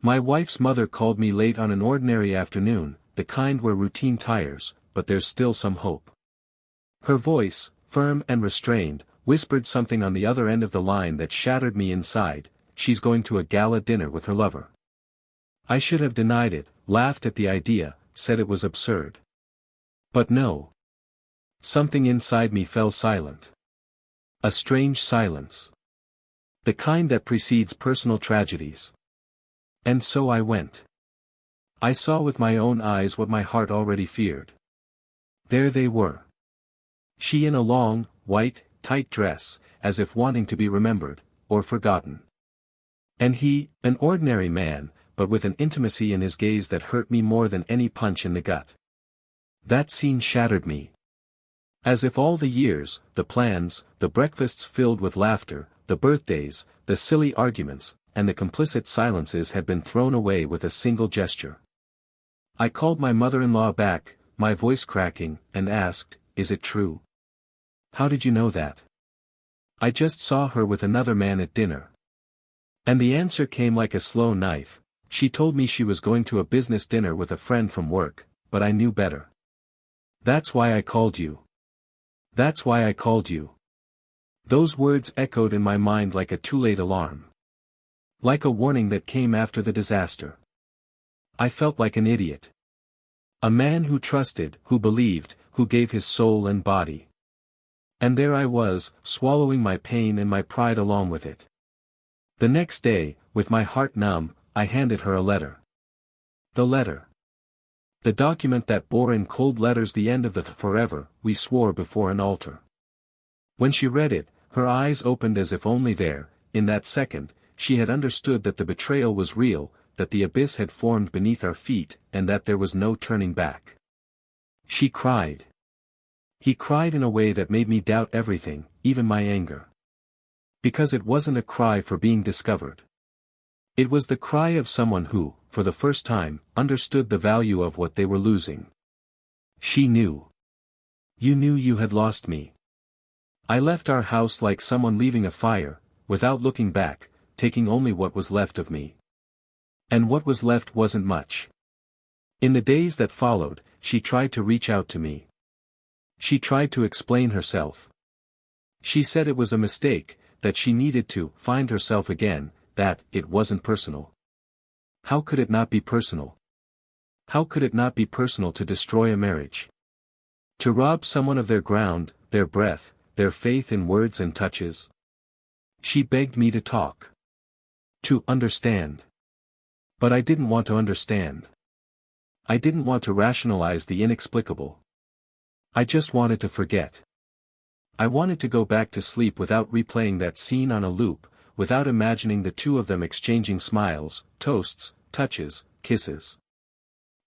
My wife's mother called me late on an ordinary afternoon, the kind where routine tires, but there's still some hope. Her voice, firm and restrained, whispered something on the other end of the line that shattered me inside. She's going to a gala dinner with her lover. I should have denied it, laughed at the idea, said it was absurd. But no. Something inside me fell silent. A strange silence. The kind that precedes personal tragedies. And so I went. I saw with my own eyes what my heart already feared. There they were. She in a long, white, tight dress, as if wanting to be remembered, or forgotten. And he, an ordinary man, but with an intimacy in his gaze that hurt me more than any punch in the gut. That scene shattered me. As if all the years, the plans, the breakfasts filled with laughter, the birthdays, the silly arguments, and the complicit silences had been thrown away with a single gesture. I called my mother-in-law back, my voice cracking, and asked, "Is it true? How did you know that?" "I just saw her with another man at dinner." And the answer came like a slow knife. She told me she was going to a business dinner with a friend from work, but I knew better. "That's why I called you. That's why I called you." Those words echoed in my mind like a too-late alarm. Like a warning that came after the disaster. I felt like an idiot. A man who trusted, who believed, who gave his soul and body. And there I was, swallowing my pain and my pride along with it. The next day, with my heart numb, I handed her a letter. The letter. The document that bore in cold letters the end of the forever we swore before an altar. When she read it, her eyes opened as if only there, in that second, she had understood that the betrayal was real, that the abyss had formed beneath our feet, and that there was no turning back. She cried. He cried in a way that made me doubt everything, even my anger. Because it wasn't a cry for being discovered. It was the cry of someone who, for the first time, understood the value of what they were losing. She knew. "You knew you had lost me." I left our house like someone leaving a fire, without looking back, taking only what was left of me. And what was left wasn't much. In the days that followed, she tried to reach out to me. She tried to explain herself. She said it was a mistake, that she needed to find herself again, that it wasn't personal. How could it not be personal? How could it not be personal to destroy a marriage? To rob someone of their ground, their breath, their faith in words and touches? She begged me to talk. To understand. But I didn't want to understand. I didn't want to rationalize the inexplicable. I just wanted to forget. I wanted to go back to sleep without replaying that scene on a loop, without imagining the two of them exchanging smiles, toasts, touches, kisses.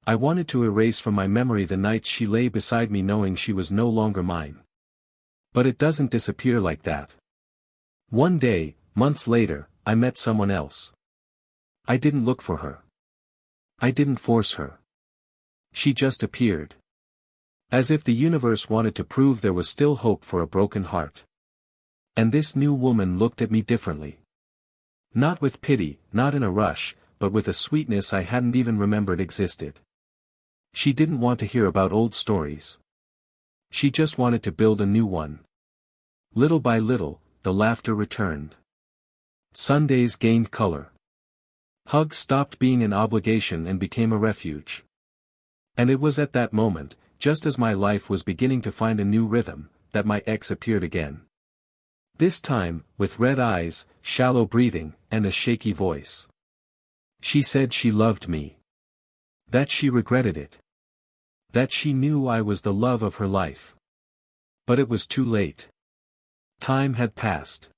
I wanted to erase from my memory the nights she lay beside me knowing she was no longer mine. But it doesn't disappear like that. One day, months later, I met someone else. I didn't look for her. I didn't force her. She just appeared. As if the universe wanted to prove there was still hope for a broken heart. And this new woman looked at me differently. Not with pity, not in a rush, but with a sweetness I hadn't even remembered existed. She didn't want to hear about old stories. She just wanted to build a new one. Little by little, the laughter returned. Sundays gained color. Hugs stopped being an obligation and became a refuge. And it was at that moment, just as my life was beginning to find a new rhythm, that my ex appeared again. This time, with red eyes, shallow breathing, and a shaky voice. She said she loved me. That she regretted it. That she knew I was the love of her life. But it was too late. Time had passed.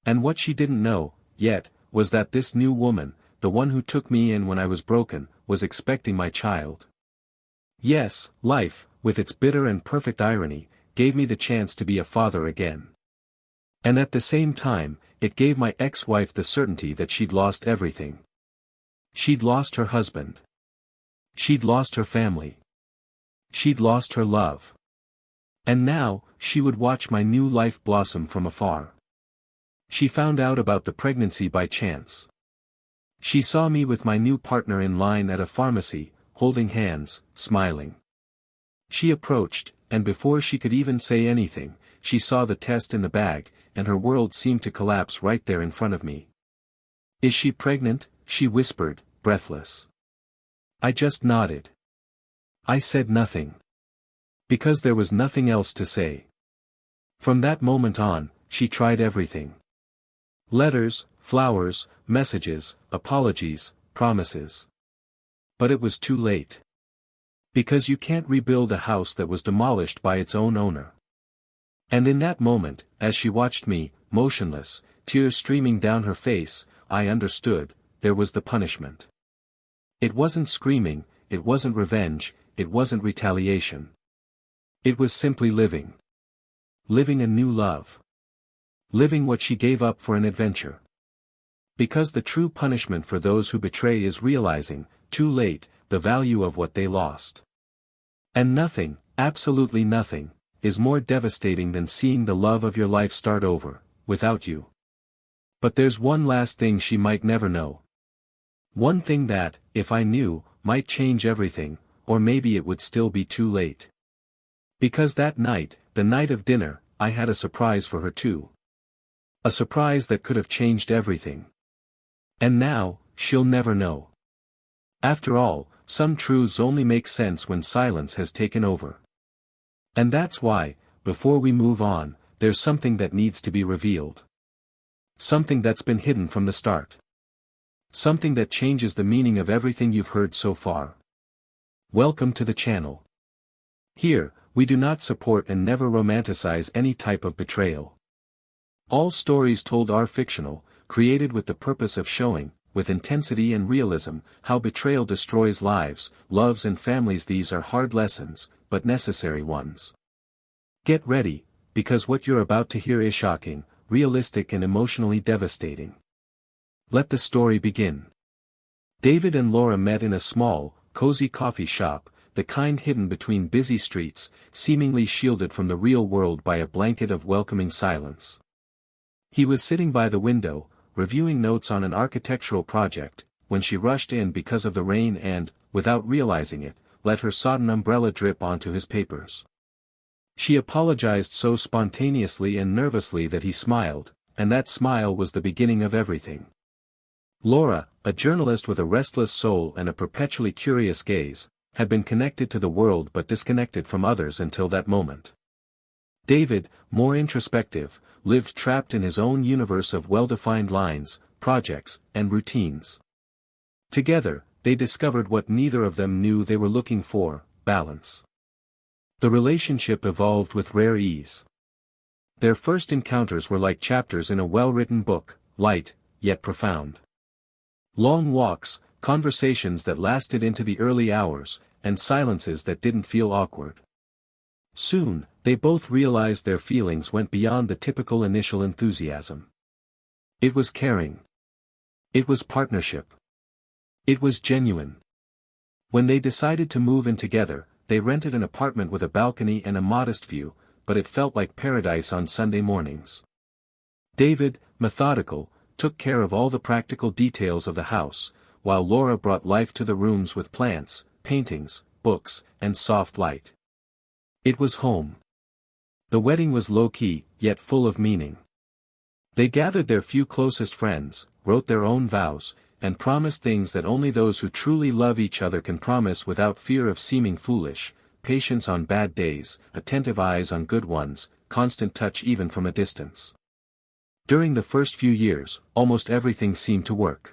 And what she didn't know, yet, was that this new woman, the one who took me in when I was broken, was expecting my child. Yes, life, with its bitter and perfect irony, gave me the chance to be a father again. And at the same time, it gave my ex-wife the certainty that she'd lost everything. She'd lost her husband. She'd lost her family. She'd lost her love. And now, she would watch my new life blossom from afar. She found out about the pregnancy by chance. She saw me with my new partner in line at a pharmacy, holding hands, smiling. She approached, and before she could even say anything, she saw the test in the bag, and her world seemed to collapse right there in front of me. "Is she pregnant?" she whispered, breathless. I just nodded. I said nothing. Because there was nothing else to say. From that moment on, she tried everything. Letters, flowers, messages, apologies, promises. But it was too late. Because you can't rebuild a house that was demolished by its own owner. And in that moment, as she watched me, motionless, tears streaming down her face, I understood, there was the punishment. It wasn't screaming, it wasn't revenge, it wasn't retaliation. It was simply living. Living a new love. Living what she gave up for an adventure. Because the true punishment for those who betray is realizing, too late, the value of what they lost. And nothing, absolutely nothing, is more devastating than seeing the love of your life start over, without you. But there's one last thing she might never know. One thing that, if I knew, might change everything, or maybe it would still be too late. Because that night, the night of dinner, I had a surprise for her too. A surprise that could have changed everything. And now, she'll never know. After all, some truths only make sense when silence has taken over. And that's why, before we move on, there's something that needs to be revealed. Something that's been hidden from the start. Something that changes the meaning of everything you've heard so far. Welcome to the channel. Here, we do not support and never romanticize any type of betrayal. All stories told are fictional, created with the purpose of showing, with intensity and realism, how betrayal destroys lives, loves and families. These are hard lessons, but necessary ones. Get ready, because what you're about to hear is shocking, realistic and emotionally devastating. Let the story begin. David and Laura met in a small, cozy coffee shop, the kind hidden between busy streets, seemingly shielded from the real world by a blanket of welcoming silence. He was sitting by the window, reviewing notes on an architectural project, when she rushed in because of the rain and, without realizing it, let her sodden umbrella drip onto his papers. She apologized so spontaneously and nervously that he smiled, and that smile was the beginning of everything. Laura, a journalist with a restless soul and a perpetually curious gaze, had been connected to the world but disconnected from others until that moment. David, more introspective, lived trapped in his own universe of well-defined lines, projects, and routines. Together, they discovered what neither of them knew they were looking for: balance. The relationship evolved with rare ease. Their first encounters were like chapters in a well-written book, light, yet profound. Long walks, conversations that lasted into the early hours, and silences that didn't feel awkward. Soon, they both realized their feelings went beyond the typical initial enthusiasm. It was caring. It was partnership. It was genuine. When they decided to move in together, they rented an apartment with a balcony and a modest view, but it felt like paradise on Sunday mornings. David, methodical, took care of all the practical details of the house, while Laura brought life to the rooms with plants, paintings, books, and soft light. It was home. The wedding was low-key, yet full of meaning. They gathered their few closest friends, wrote their own vows, and promised things that only those who truly love each other can promise without fear of seeming foolish: patience on bad days, attentive eyes on good ones, constant touch even from a distance. During the first few years, almost everything seemed to work.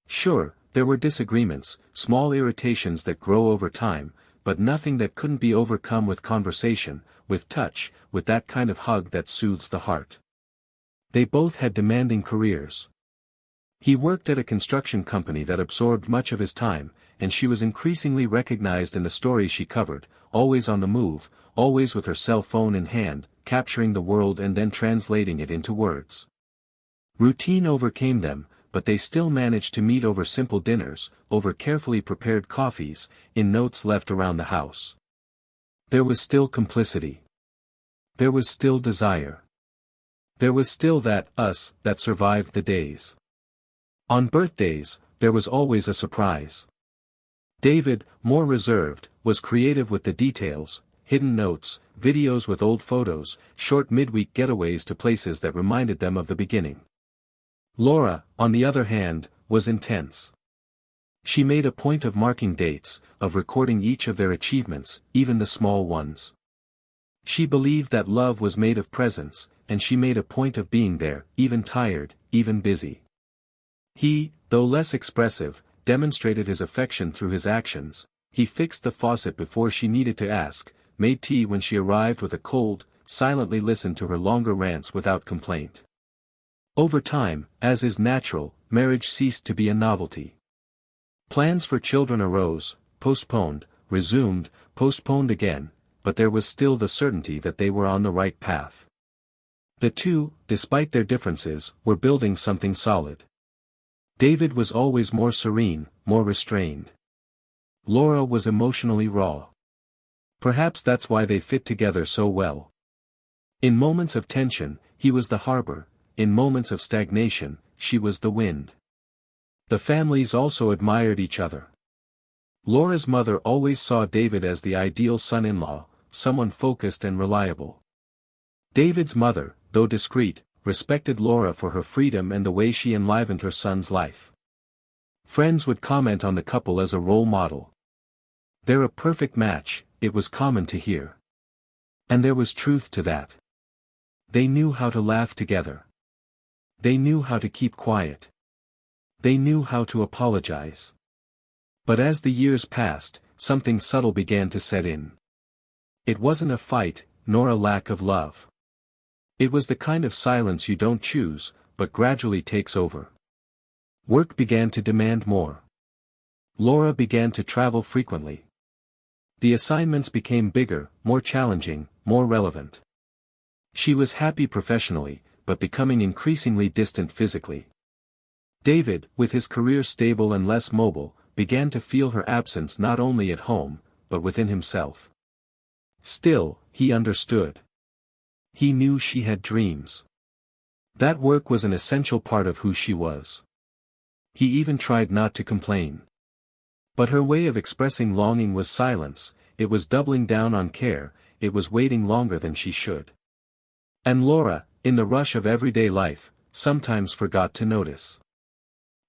Sure, there were disagreements, small irritations that grow over time, but nothing that couldn't be overcome with conversation, with touch, with that kind of hug that soothes the heart. They both had demanding careers. He worked at a construction company that absorbed much of his time, and she was increasingly recognized in the stories she covered, always on the move, always with her cell phone in hand, capturing the world and then translating it into words. Routine overcame them, but they still managed to meet over simple dinners, over carefully prepared coffees, in notes left around the house. There was still complicity. There was still desire. There was still that us that survived the days. On birthdays, there was always a surprise. David, more reserved, was creative with the details, hidden notes, videos with old photos, short midweek getaways to places that reminded them of the beginning. Laura, on the other hand, was intense. She made a point of marking dates, of recording each of their achievements, even the small ones. She believed that love was made of presence, and she made a point of being there, even tired, even busy. He, though less expressive, demonstrated his affection through his actions. He fixed the faucet before she needed to ask, made tea when she arrived with a cold, silently listened to her longer rants without complaint. Over time, as is natural, marriage ceased to be a novelty. Plans for children arose, postponed, resumed, postponed again, but there was still the certainty that they were on the right path. The two, despite their differences, were building something solid. David was always more serene, more restrained. Laura was emotionally raw. Perhaps that's why they fit together so well. In moments of tension, he was the harbor, in moments of stagnation, she was the wind. The families also admired each other. Laura's mother always saw David as the ideal son-in-law, someone focused and reliable. David's mother, though discreet, respected Laura for her freedom and the way she enlivened her son's life. Friends would comment on the couple as a role model. "They're a perfect match," it was common to hear. And there was truth to that. They knew how to laugh together. They knew how to keep quiet. They knew how to apologize. But as the years passed, something subtle began to set in. It wasn't a fight, nor a lack of love. It was the kind of silence you don't choose, but gradually takes over. Work began to demand more. Laura began to travel frequently. The assignments became bigger, more challenging, more relevant. She was happy professionally, but becoming increasingly distant physically. David, with his career stable and less mobile, began to feel her absence not only at home, but within himself. Still, he understood. He knew she had dreams. That work was an essential part of who she was. He even tried not to complain. But her way of expressing longing was silence, it was doubling down on care, it was waiting longer than she should. And Laura, in the rush of everyday life, sometimes forgot to notice.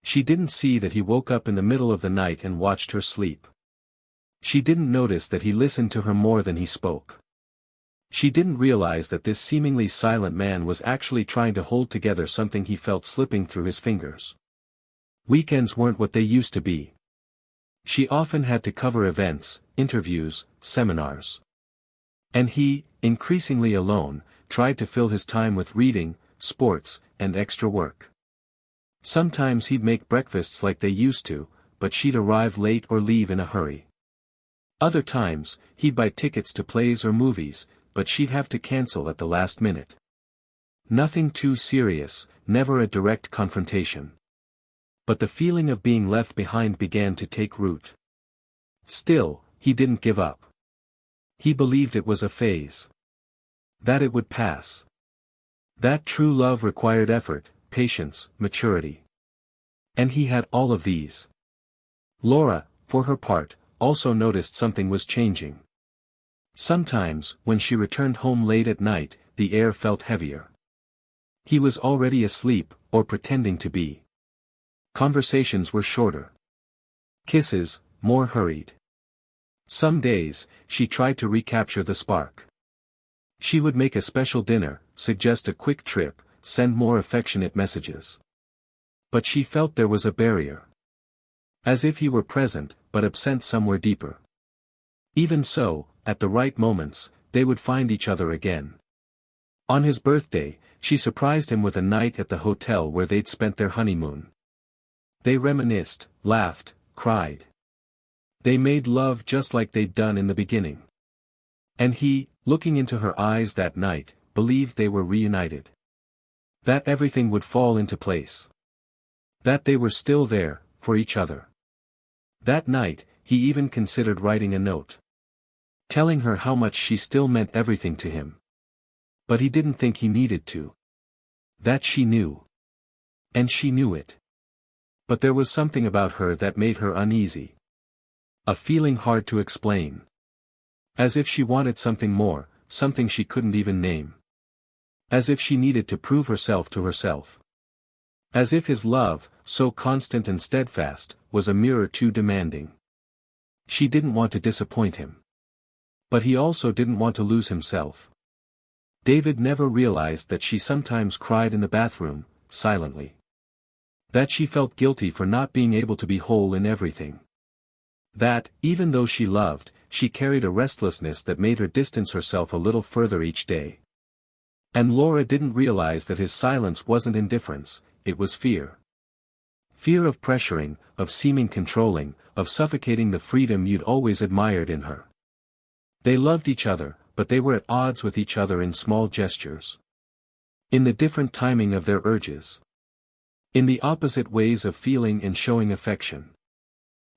She didn't see that he woke up in the middle of the night and watched her sleep. She didn't notice that he listened to her more than he spoke. She didn't realize that this seemingly silent man was actually trying to hold together something he felt slipping through his fingers. Weekends weren't what they used to be. She often had to cover events, interviews, seminars. And he, increasingly alone, tried to fill his time with reading, sports, and extra work. Sometimes he'd make breakfasts like they used to, but she'd arrive late or leave in a hurry. Other times, he'd buy tickets to plays or movies, but she'd have to cancel at the last minute. Nothing too serious, never a direct confrontation. But the feeling of being left behind began to take root. Still, he didn't give up. He believed it was a phase. That it would pass. That true love required effort, patience, maturity. And he had all of these. Laura, for her part, also noticed something was changing. Sometimes, when she returned home late at night, the air felt heavier. He was already asleep, or pretending to be. Conversations were shorter. Kisses, more hurried. Some days, she tried to recapture the spark. She would make a special dinner, suggest a quick trip, send more affectionate messages. But she felt there was a barrier. As if he were present, but absent somewhere deeper. Even so, at the right moments, they would find each other again. On his birthday, she surprised him with a night at the hotel where they'd spent their honeymoon. They reminisced, laughed, cried. They made love just like they'd done in the beginning. And he, looking into her eyes that night, believed they were reunited. That everything would fall into place. That they were still there, for each other. That night, he even considered writing a note. Telling her how much she still meant everything to him. But he didn't think he needed to. That she knew. And she knew it. But there was something about her that made her uneasy. A feeling hard to explain. As if she wanted something more, something she couldn't even name. As if she needed to prove herself to herself. As if his love, so constant and steadfast, was a mirror too demanding. She didn't want to disappoint him. But he also didn't want to lose himself. David never realized that she sometimes cried in the bathroom, silently. That she felt guilty for not being able to be whole in everything. That, even though she loved, she carried a restlessness that made her distance herself a little further each day. And Laura didn't realize that his silence wasn't indifference, it was fear. Fear of pressuring, of seeming controlling, of suffocating the freedom you'd always admired in her. They loved each other, but they were at odds with each other in small gestures. In the different timing of their urges. In the opposite ways of feeling and showing affection.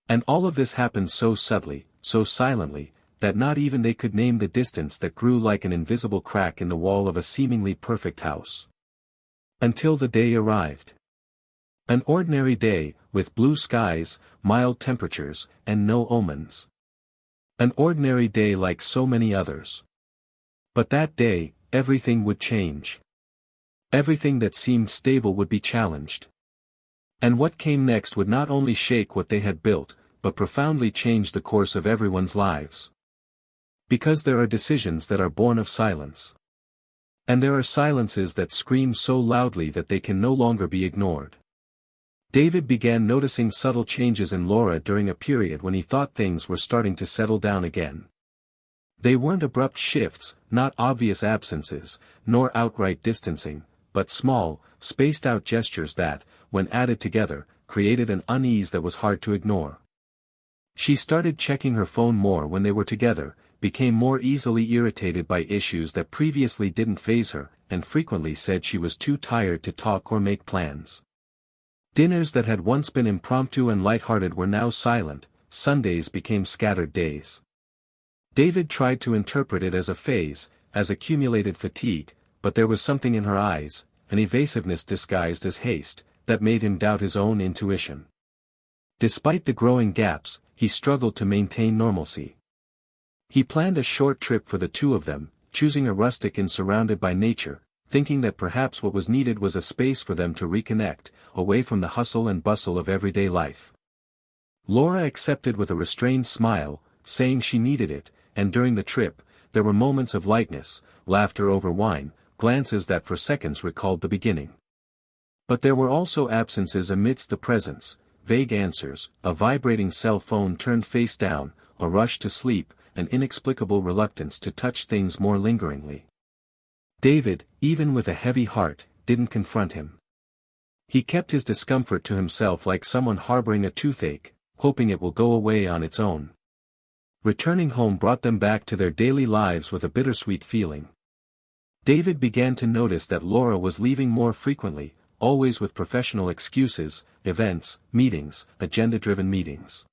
And all of this happened so subtly, so silently, that not even they could name the distance that grew like an invisible crack in the wall of a seemingly perfect house. Until the day arrived. An ordinary day, with blue skies, mild temperatures, and no omens. An ordinary day like so many others. But that day, everything would change. Everything that seemed stable would be challenged. And what came next would not only shake what they had built, but profoundly change the course of everyone's lives. Because there are decisions that are born of silence. And there are silences that scream so loudly that they can no longer be ignored. David began noticing subtle changes in Laura during a period when he thought things were starting to settle down again. They weren't abrupt shifts, not obvious absences, nor outright distancing, but small, spaced-out gestures that, when added together, created an unease that was hard to ignore. She started checking her phone more when they were together, became more easily irritated by issues that previously didn't faze her, and frequently said she was too tired to talk or make plans. Dinners that had once been impromptu and lighthearted were now silent, Sundays became scattered days. David tried to interpret it as a phase, as accumulated fatigue, but there was something in her eyes, an evasiveness disguised as haste, that made him doubt his own intuition. Despite the growing gaps, he struggled to maintain normalcy. He planned a short trip for the two of them, choosing a rustic inn surrounded by nature, thinking that perhaps what was needed was a space for them to reconnect, away from the hustle and bustle of everyday life. Laura accepted with a restrained smile, saying she needed it, and during the trip, there were moments of lightness, laughter over wine, glances that for seconds recalled the beginning. But there were also absences amidst the presence, vague answers, a vibrating cell phone turned face down, a rush to sleep, an inexplicable reluctance to touch things more lingeringly. David, even with a heavy heart, didn't confront him. He kept his discomfort to himself like someone harboring a toothache, hoping it will go away on its own. Returning home brought them back to their daily lives with a bittersweet feeling. David began to notice that Laura was leaving more frequently, always with professional excuses, events, meetings, agenda-driven meetings.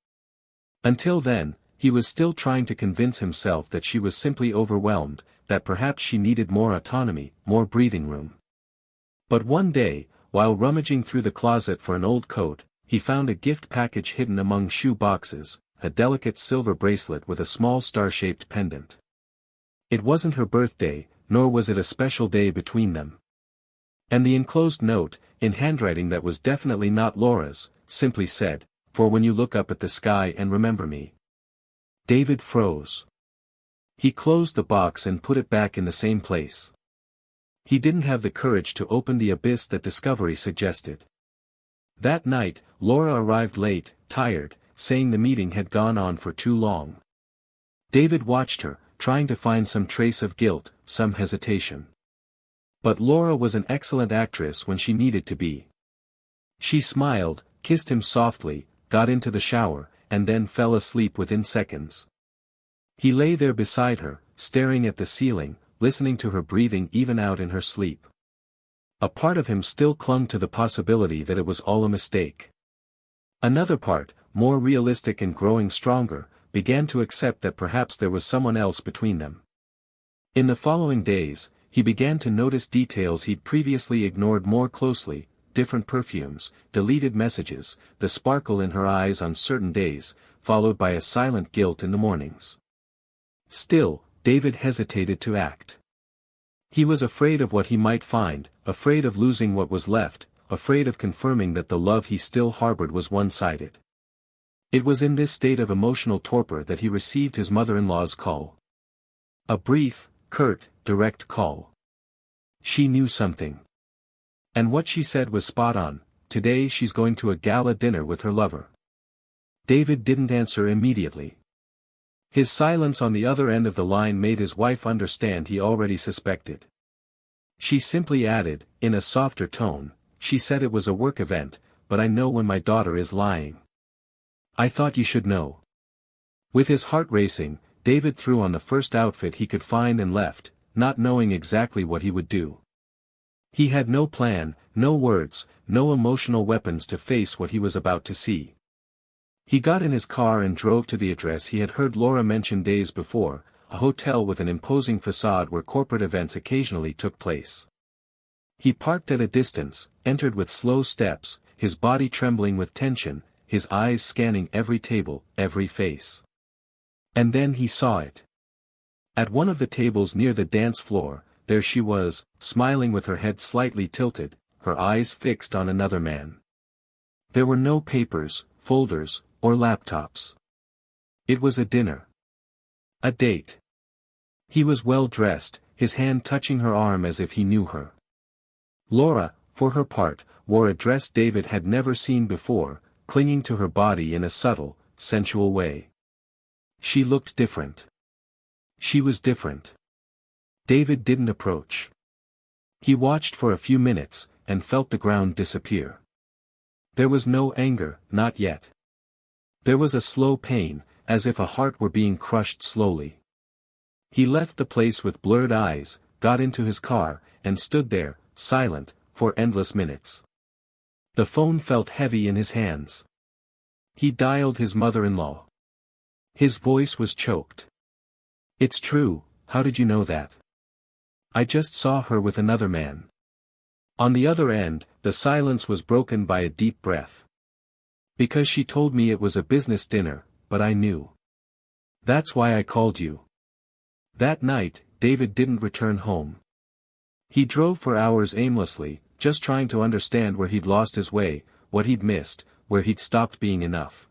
Until then, he was still trying to convince himself that she was simply overwhelmed, that perhaps she needed more autonomy, more breathing room. But one day, while rummaging through the closet for an old coat, he found a gift package hidden among shoe boxes, a delicate silver bracelet with a small star-shaped pendant. It wasn't her birthday, nor was it a special day between them. And the enclosed note, in handwriting that was definitely not Laura's, simply said, "For when you look up at the sky and remember me." David froze. He closed the box and put it back in the same place. He didn't have the courage to open the abyss that discovery suggested. That night, Laura arrived late, tired, saying the meeting had gone on for too long. David watched her, trying to find some trace of guilt, some hesitation. But Laura was an excellent actress when she needed to be. She smiled, kissed him softly, got into the shower, and then fell asleep within seconds. He lay there beside her, staring at the ceiling, listening to her breathing even out in her sleep. A part of him still clung to the possibility that it was all a mistake. Another part, more realistic and growing stronger, began to accept that perhaps there was someone else between them. In the following days, he began to notice details he'd previously ignored more closely, different perfumes, deleted messages, the sparkle in her eyes on certain days, followed by a silent guilt in the mornings. Still, David hesitated to act. He was afraid of what he might find, afraid of losing what was left, afraid of confirming that the love he still harbored was one-sided. It was in this state of emotional torpor that he received his mother-in-law's call. A brief, curt, direct call. She knew something. And what she said was spot on: today she's going to a gala dinner with her lover. David didn't answer immediately. His silence on the other end of the line made his wife understand he already suspected. She simply added, in a softer tone, "She said it was a work event, but I know when my daughter is lying. I thought you should know." With his heart racing, David threw on the first outfit he could find and left, not knowing exactly what he would do. He had no plan, no words, no emotional weapons to face what he was about to see. He got in his car and drove to the address he had heard Laura mention days before, a hotel with an imposing facade where corporate events occasionally took place. He parked at a distance, entered with slow steps, his body trembling with tension, his eyes scanning every table, every face. And then he saw it. At one of the tables near the dance floor, there she was, smiling with her head slightly tilted, her eyes fixed on another man. There were no papers, folders, or laptops. It was a dinner. A date. He was well dressed, his hand touching her arm as if he knew her. Laura, for her part, wore a dress David had never seen before, clinging to her body in a subtle, sensual way. She looked different. She was different. David didn't approach. He watched for a few minutes, and felt the ground disappear. There was no anger, not yet. There was a slow pain, as if a heart were being crushed slowly. He left the place with blurred eyes, got into his car, and stood there, silent, for endless minutes. The phone felt heavy in his hands. He dialed his mother-in-law. His voice was choked. "It's true, how did you know that? I just saw her with another man." On the other end, the silence was broken by a deep breath. "Because she told me it was a business dinner, but I knew. That's why I called you." That night, David didn't return home. He drove for hours aimlessly, just trying to understand where he'd lost his way, what he'd missed, where he'd stopped being enough.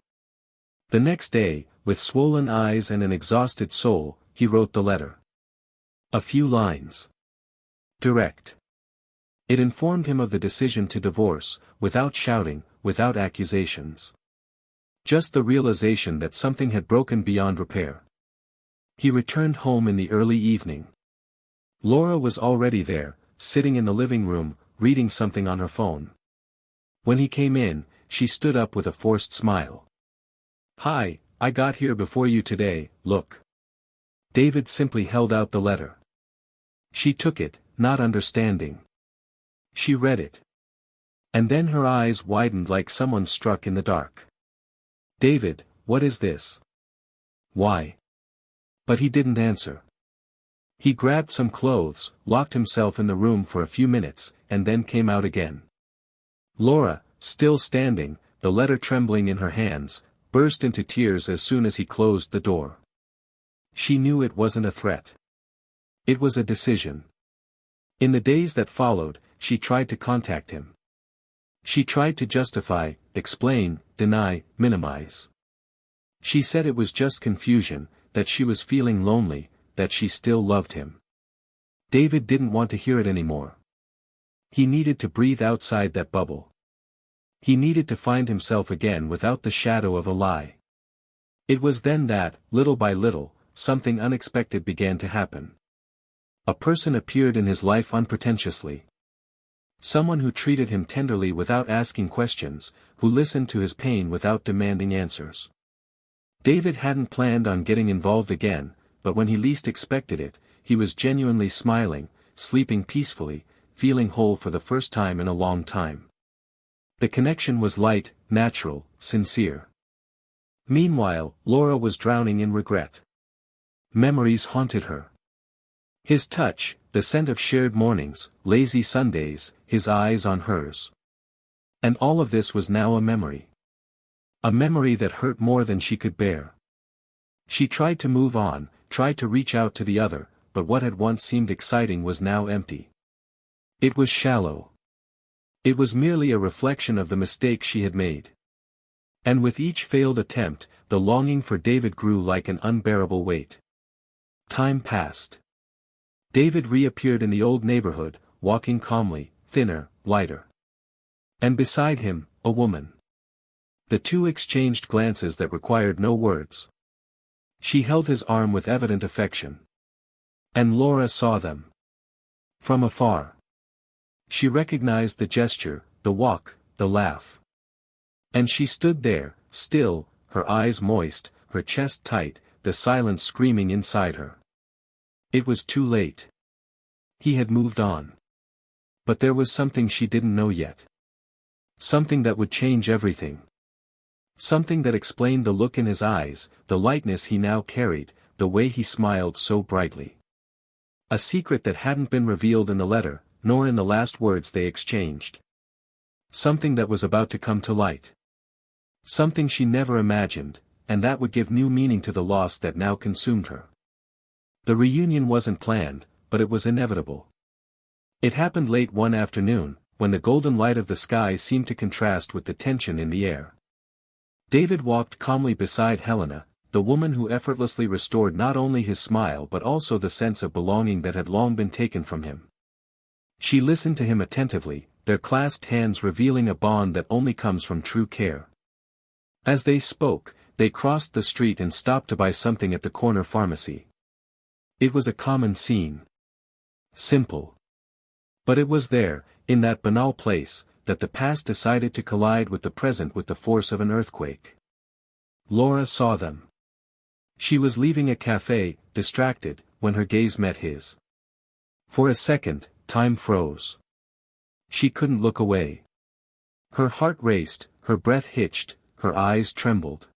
The next day, with swollen eyes and an exhausted soul, he wrote the letter. A few lines. Direct. It informed him of the decision to divorce, without shouting, without accusations. Just the realization that something had broken beyond repair. He returned home in the early evening. Laura was already there, sitting in the living room, reading something on her phone. When he came in, she stood up with a forced smile. "Hi, I got here before you today, look." David simply held out the letter. She took it, not understanding. She read it. And then her eyes widened like someone struck in the dark. "David, what is this? Why?" But he didn't answer. He grabbed some clothes, locked himself in the room for a few minutes, and then came out again. Laura, still standing, the letter trembling in her hands, burst into tears as soon as he closed the door. She knew it wasn't a threat. It was a decision. In the days that followed, she tried to contact him. She tried to justify, explain, deny, minimize. She said it was just confusion, that she was feeling lonely, that she still loved him. David didn't want to hear it anymore. He needed to breathe outside that bubble. He needed to find himself again without the shadow of a lie. It was then that, little by little, something unexpected began to happen. A person appeared in his life unpretentiously. Someone who treated him tenderly without asking questions, who listened to his pain without demanding answers. David hadn't planned on getting involved again, but when he least expected it, he was genuinely smiling, sleeping peacefully, feeling whole for the first time in a long time. The connection was light, natural, sincere. Meanwhile, Laura was drowning in regret. Memories haunted her. His touch, the scent of shared mornings, lazy Sundays, his eyes on hers. And all of this was now a memory. A memory that hurt more than she could bear. She tried to move on, tried to reach out to the other, but what had once seemed exciting was now empty. It was shallow. It was merely a reflection of the mistake she had made. And with each failed attempt, the longing for David grew like an unbearable weight. Time passed. David reappeared in the old neighborhood, walking calmly, thinner, lighter. And beside him, a woman. The two exchanged glances that required no words. She held his arm with evident affection. And Laura saw them. From afar. She recognized the gesture, the walk, the laugh. And she stood there, still, her eyes moist, her chest tight, the silence screaming inside her. It was too late. He had moved on. But there was something she didn't know yet. Something that would change everything. Something that explained the look in his eyes, the lightness he now carried, the way he smiled so brightly. A secret that hadn't been revealed in the letter, nor in the last words they exchanged. Something that was about to come to light. Something she never imagined, and that would give new meaning to the loss that now consumed her. The reunion wasn't planned, but it was inevitable. It happened late one afternoon, when the golden light of the sky seemed to contrast with the tension in the air. David walked calmly beside Helena, the woman who effortlessly restored not only his smile but also the sense of belonging that had long been taken from him. She listened to him attentively, their clasped hands revealing a bond that only comes from true care. As they spoke, they crossed the street and stopped to buy something at the corner pharmacy. It was a common scene. Simple. But it was there, in that banal place, that the past decided to collide with the present with the force of an earthquake. Laura saw them. She was leaving a cafe, distracted, when her gaze met his. For a second, time froze. She couldn't look away. Her heart raced, her breath hitched, her eyes trembled.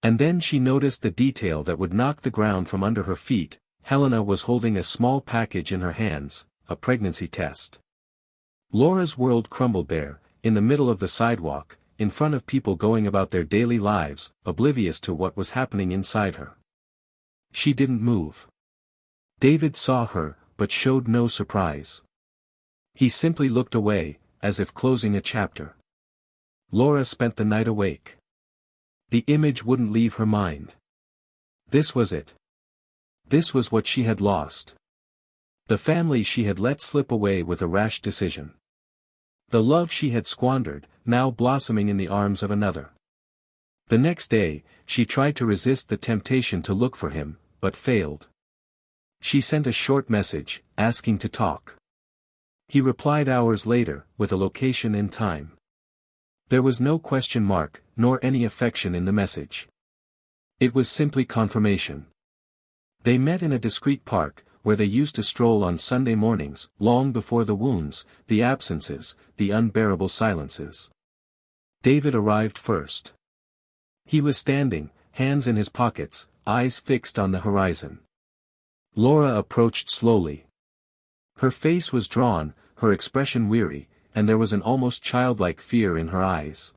And then she noticed the detail that would knock the ground from under her feet. Helena was holding a small package in her hands, a pregnancy test. Laura's world crumbled there, in the middle of the sidewalk, in front of people going about their daily lives, oblivious to what was happening inside her. She didn't move. David saw her, but showed no surprise. He simply looked away, as if closing a chapter. Laura spent the night awake. The image wouldn't leave her mind. This was it. This was what she had lost. The family she had let slip away with a rash decision. The love she had squandered, now blossoming in the arms of another. The next day, she tried to resist the temptation to look for him, but failed. She sent a short message, asking to talk. He replied hours later, with a location and time. There was no question mark, nor any affection in the message. It was simply confirmation. They met in a discreet park, where they used to stroll on Sunday mornings, long before the wounds, the absences, the unbearable silences. David arrived first. He was standing, hands in his pockets, eyes fixed on the horizon. Laura approached slowly. Her face was drawn, her expression weary, and there was an almost childlike fear in her eyes.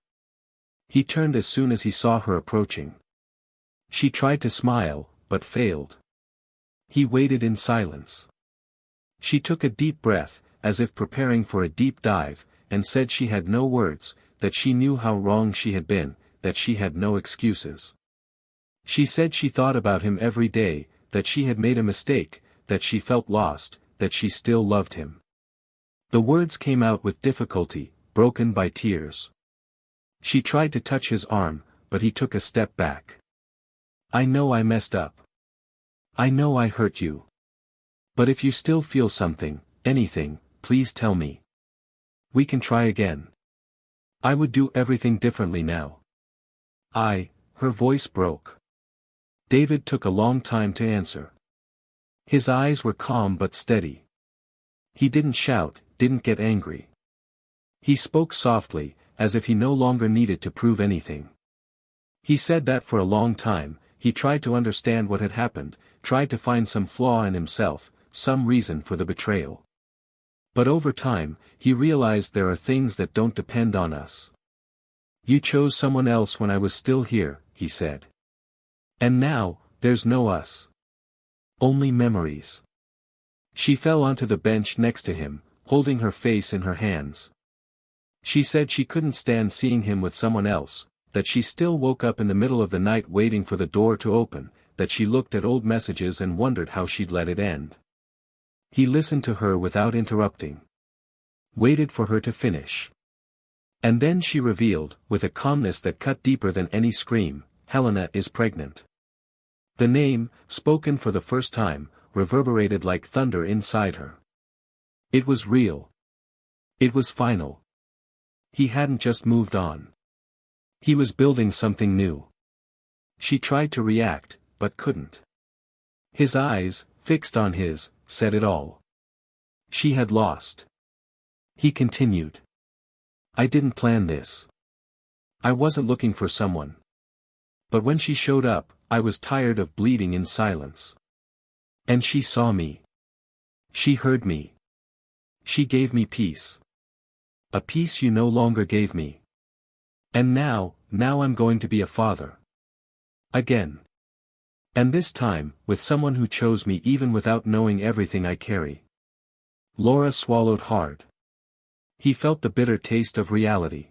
He turned as soon as he saw her approaching. She tried to smile, but failed. He waited in silence. She took a deep breath, as if preparing for a deep dive, and said she had no words, that she knew how wrong she had been, that she had no excuses. She said she thought about him every day, that she had made a mistake, that she felt lost, that she still loved him. The words came out with difficulty, broken by tears. She tried to touch his arm, but he took a step back. "I know I messed up. I know I hurt you. But if you still feel something, anything, please tell me. We can try again. I would do everything differently now." Her voice broke. David took a long time to answer. His eyes were calm but steady. He didn't shout, didn't get angry. He spoke softly, as if he no longer needed to prove anything. He said that for a long time, he tried to understand what had happened, tried to find some flaw in himself, some reason for the betrayal. But over time, he realized there are things that don't depend on us. You chose someone else when I was still here, he said. And now, there's no us. Only memories. She fell onto the bench next to him, holding her face in her hands. She said she couldn't stand seeing him with someone else, that she still woke up in the middle of the night waiting for the door to open, that she looked at old messages and wondered how she'd let it end. He listened to her without interrupting. Waited for her to finish. And then she revealed, with a calmness that cut deeper than any scream, Helena is pregnant. The name, spoken for the first time, reverberated like thunder inside her. It was real. It was final. He hadn't just moved on. He was building something new. She tried to react, but couldn't. His eyes, fixed on his, said it all. She had lost. He continued. I didn't plan this. I wasn't looking for someone. But when she showed up, I was tired of bleeding in silence. And she saw me. She heard me. She gave me peace. A peace you no longer gave me. And now I'm going to be a father. Again. And this time, with someone who chose me even without knowing everything I carry. Laura swallowed hard. He felt the bitter taste of reality.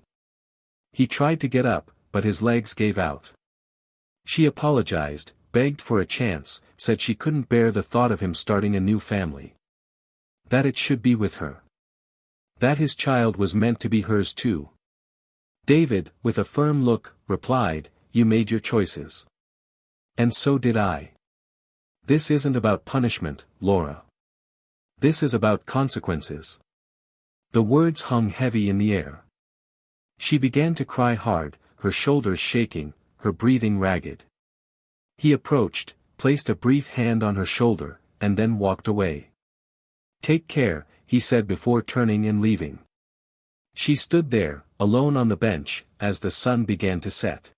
He tried to get up, but his legs gave out. She apologized, begged for a chance, said she couldn't bear the thought of him starting a new family. That it should be with her. That his child was meant to be hers too. David, with a firm look, replied, You made your choices. And so did I. This isn't about punishment, Laura. This is about consequences. The words hung heavy in the air. She began to cry hard, her shoulders shaking, her breathing ragged. He approached, placed a brief hand on her shoulder, and then walked away. Take care, he said before turning and leaving. She stood there, alone on the bench, as the sun began to set.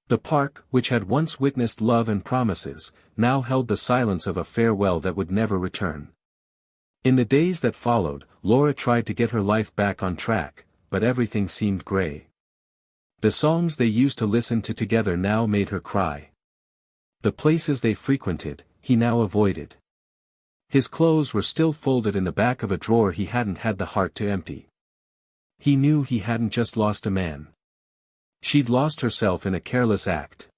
The park, which had once witnessed love and promises, now held the silence of a farewell that would never return. In the days that followed, Laura tried to get her life back on track, but everything seemed gray. The songs they used to listen to together now made her cry. The places they frequented, he now avoided. His clothes were still folded in the back of a drawer he hadn't had the heart to empty. He knew he hadn't just lost a man. She'd lost herself in a careless act.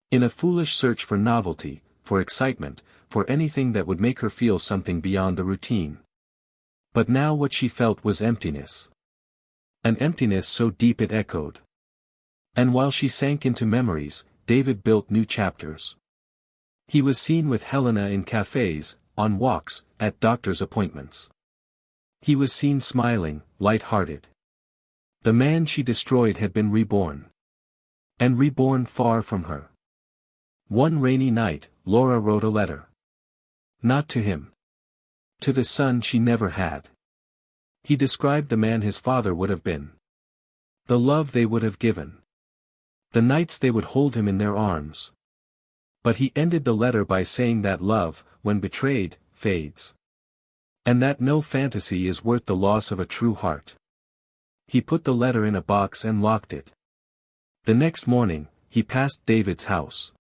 In a foolish search for novelty, for excitement, for anything that would make her feel something beyond the routine. But now what she felt was emptiness. An emptiness so deep it echoed. And while she sank into memories, David built new chapters. He was seen with Helena in cafes, on walks, at doctor's appointments. He was seen smiling, light-hearted. The man she destroyed had been reborn. And reborn far from her. One rainy night, Laura wrote a letter. Not to him. To the son she never had. He described the man his father would have been. The love they would have given. The nights they would hold him in their arms. But he ended the letter by saying that love, when betrayed, fades. And that no fantasy is worth the loss of a true heart. He put the letter in a box and locked it. The next morning, he passed David's house.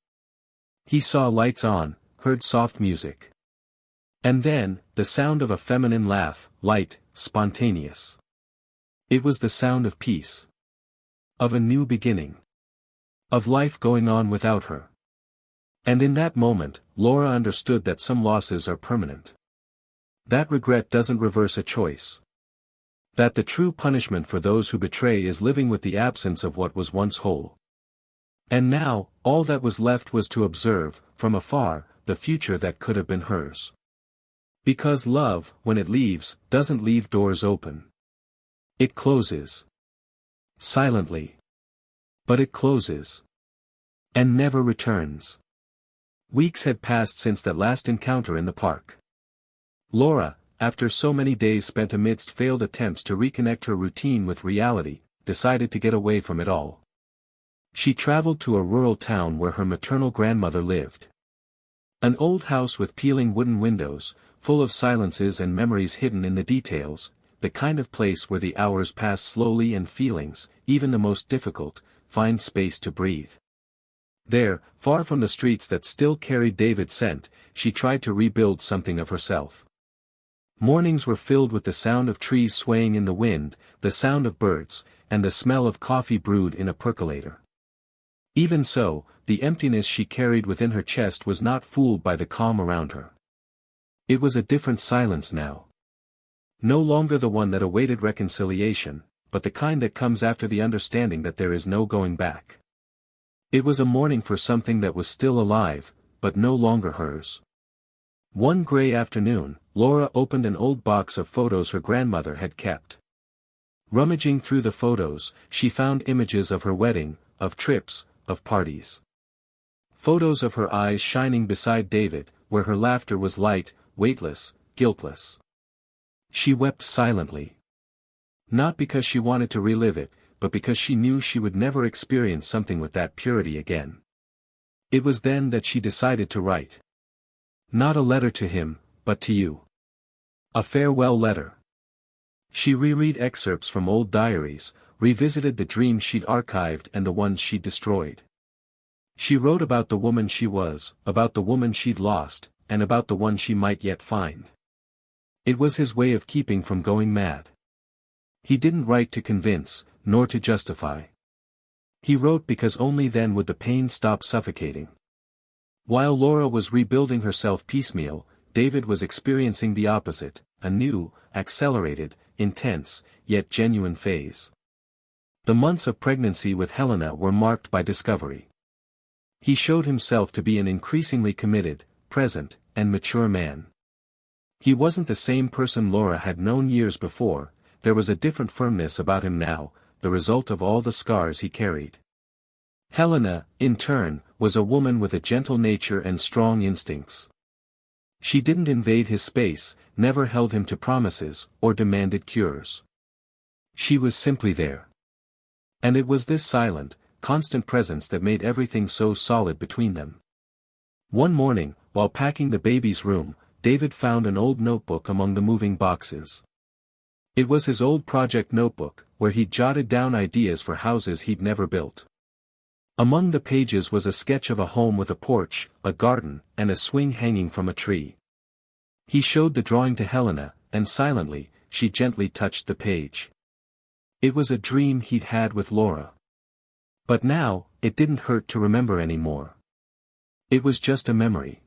He saw lights on, heard soft music. And then, the sound of a feminine laugh, light, spontaneous. It was the sound of peace. Of a new beginning. Of life going on without her. And in that moment, Laura understood that some losses are permanent. That regret doesn't reverse a choice. That the true punishment for those who betray is living with the absence of what was once whole. And now, all that was left was to observe, from afar, the future that could have been hers. Because love, when it leaves, doesn't leave doors open. It closes. Silently. But it closes. And never returns. Weeks had passed since that last encounter in the park. Laura, after so many days spent amidst failed attempts to reconnect her routine with reality, decided to get away from it all. She traveled to a rural town where her maternal grandmother lived. An old house with peeling wooden windows, full of silences and memories hidden in the details, the kind of place where the hours pass slowly and feelings, even the most difficult, find space to breathe. There, far from the streets that still carried David's scent, she tried to rebuild something of herself. Mornings were filled with the sound of trees swaying in the wind, the sound of birds, and the smell of coffee brewed in a percolator. Even so, the emptiness she carried within her chest was not fooled by the calm around her. It was a different silence now. No longer the one that awaited reconciliation, but the kind that comes after the understanding that there is no going back. It was a mourning for something that was still alive, but no longer hers. One gray afternoon, Laura opened an old box of photos her grandmother had kept. Rummaging through the photos, she found images of her wedding, of trips, of parties. Photos of her eyes shining beside David, where her laughter was light, weightless, guiltless. She wept silently. Not because she wanted to relive it, but because she knew she would never experience something with that purity again. It was then that she decided to write. Not a letter to him, but to you. A farewell letter. She reread excerpts from old diaries, revisited the dreams she'd archived and the ones she'd destroyed. She wrote about the woman she was, about the woman she'd lost, and about the one she might yet find. It was his way of keeping from going mad. He didn't write to convince, nor to justify. He wrote because only then would the pain stop suffocating. While Laura was rebuilding herself piecemeal, David was experiencing the opposite, a new, accelerated, intense, yet genuine phase. The months of pregnancy with Helena were marked by discovery. He showed himself to be an increasingly committed, present, and mature man. He wasn't the same person Laura had known years before, there was a different firmness about him now, the result of all the scars he carried. Helena, in turn, was a woman with a gentle nature and strong instincts. She didn't invade his space, never held him to promises, or demanded cures. She was simply there. And it was this silent, constant presence that made everything so solid between them. One morning, while packing the baby's room, David found an old notebook among the moving boxes. It was his old project notebook, where he'd jotted down ideas for houses he'd never built. Among the pages was a sketch of a home with a porch, a garden, and a swing hanging from a tree. He showed the drawing to Helena, and silently, she gently touched the page. It was a dream he'd had with Laura. But now, it didn't hurt to remember anymore. It was just a memory.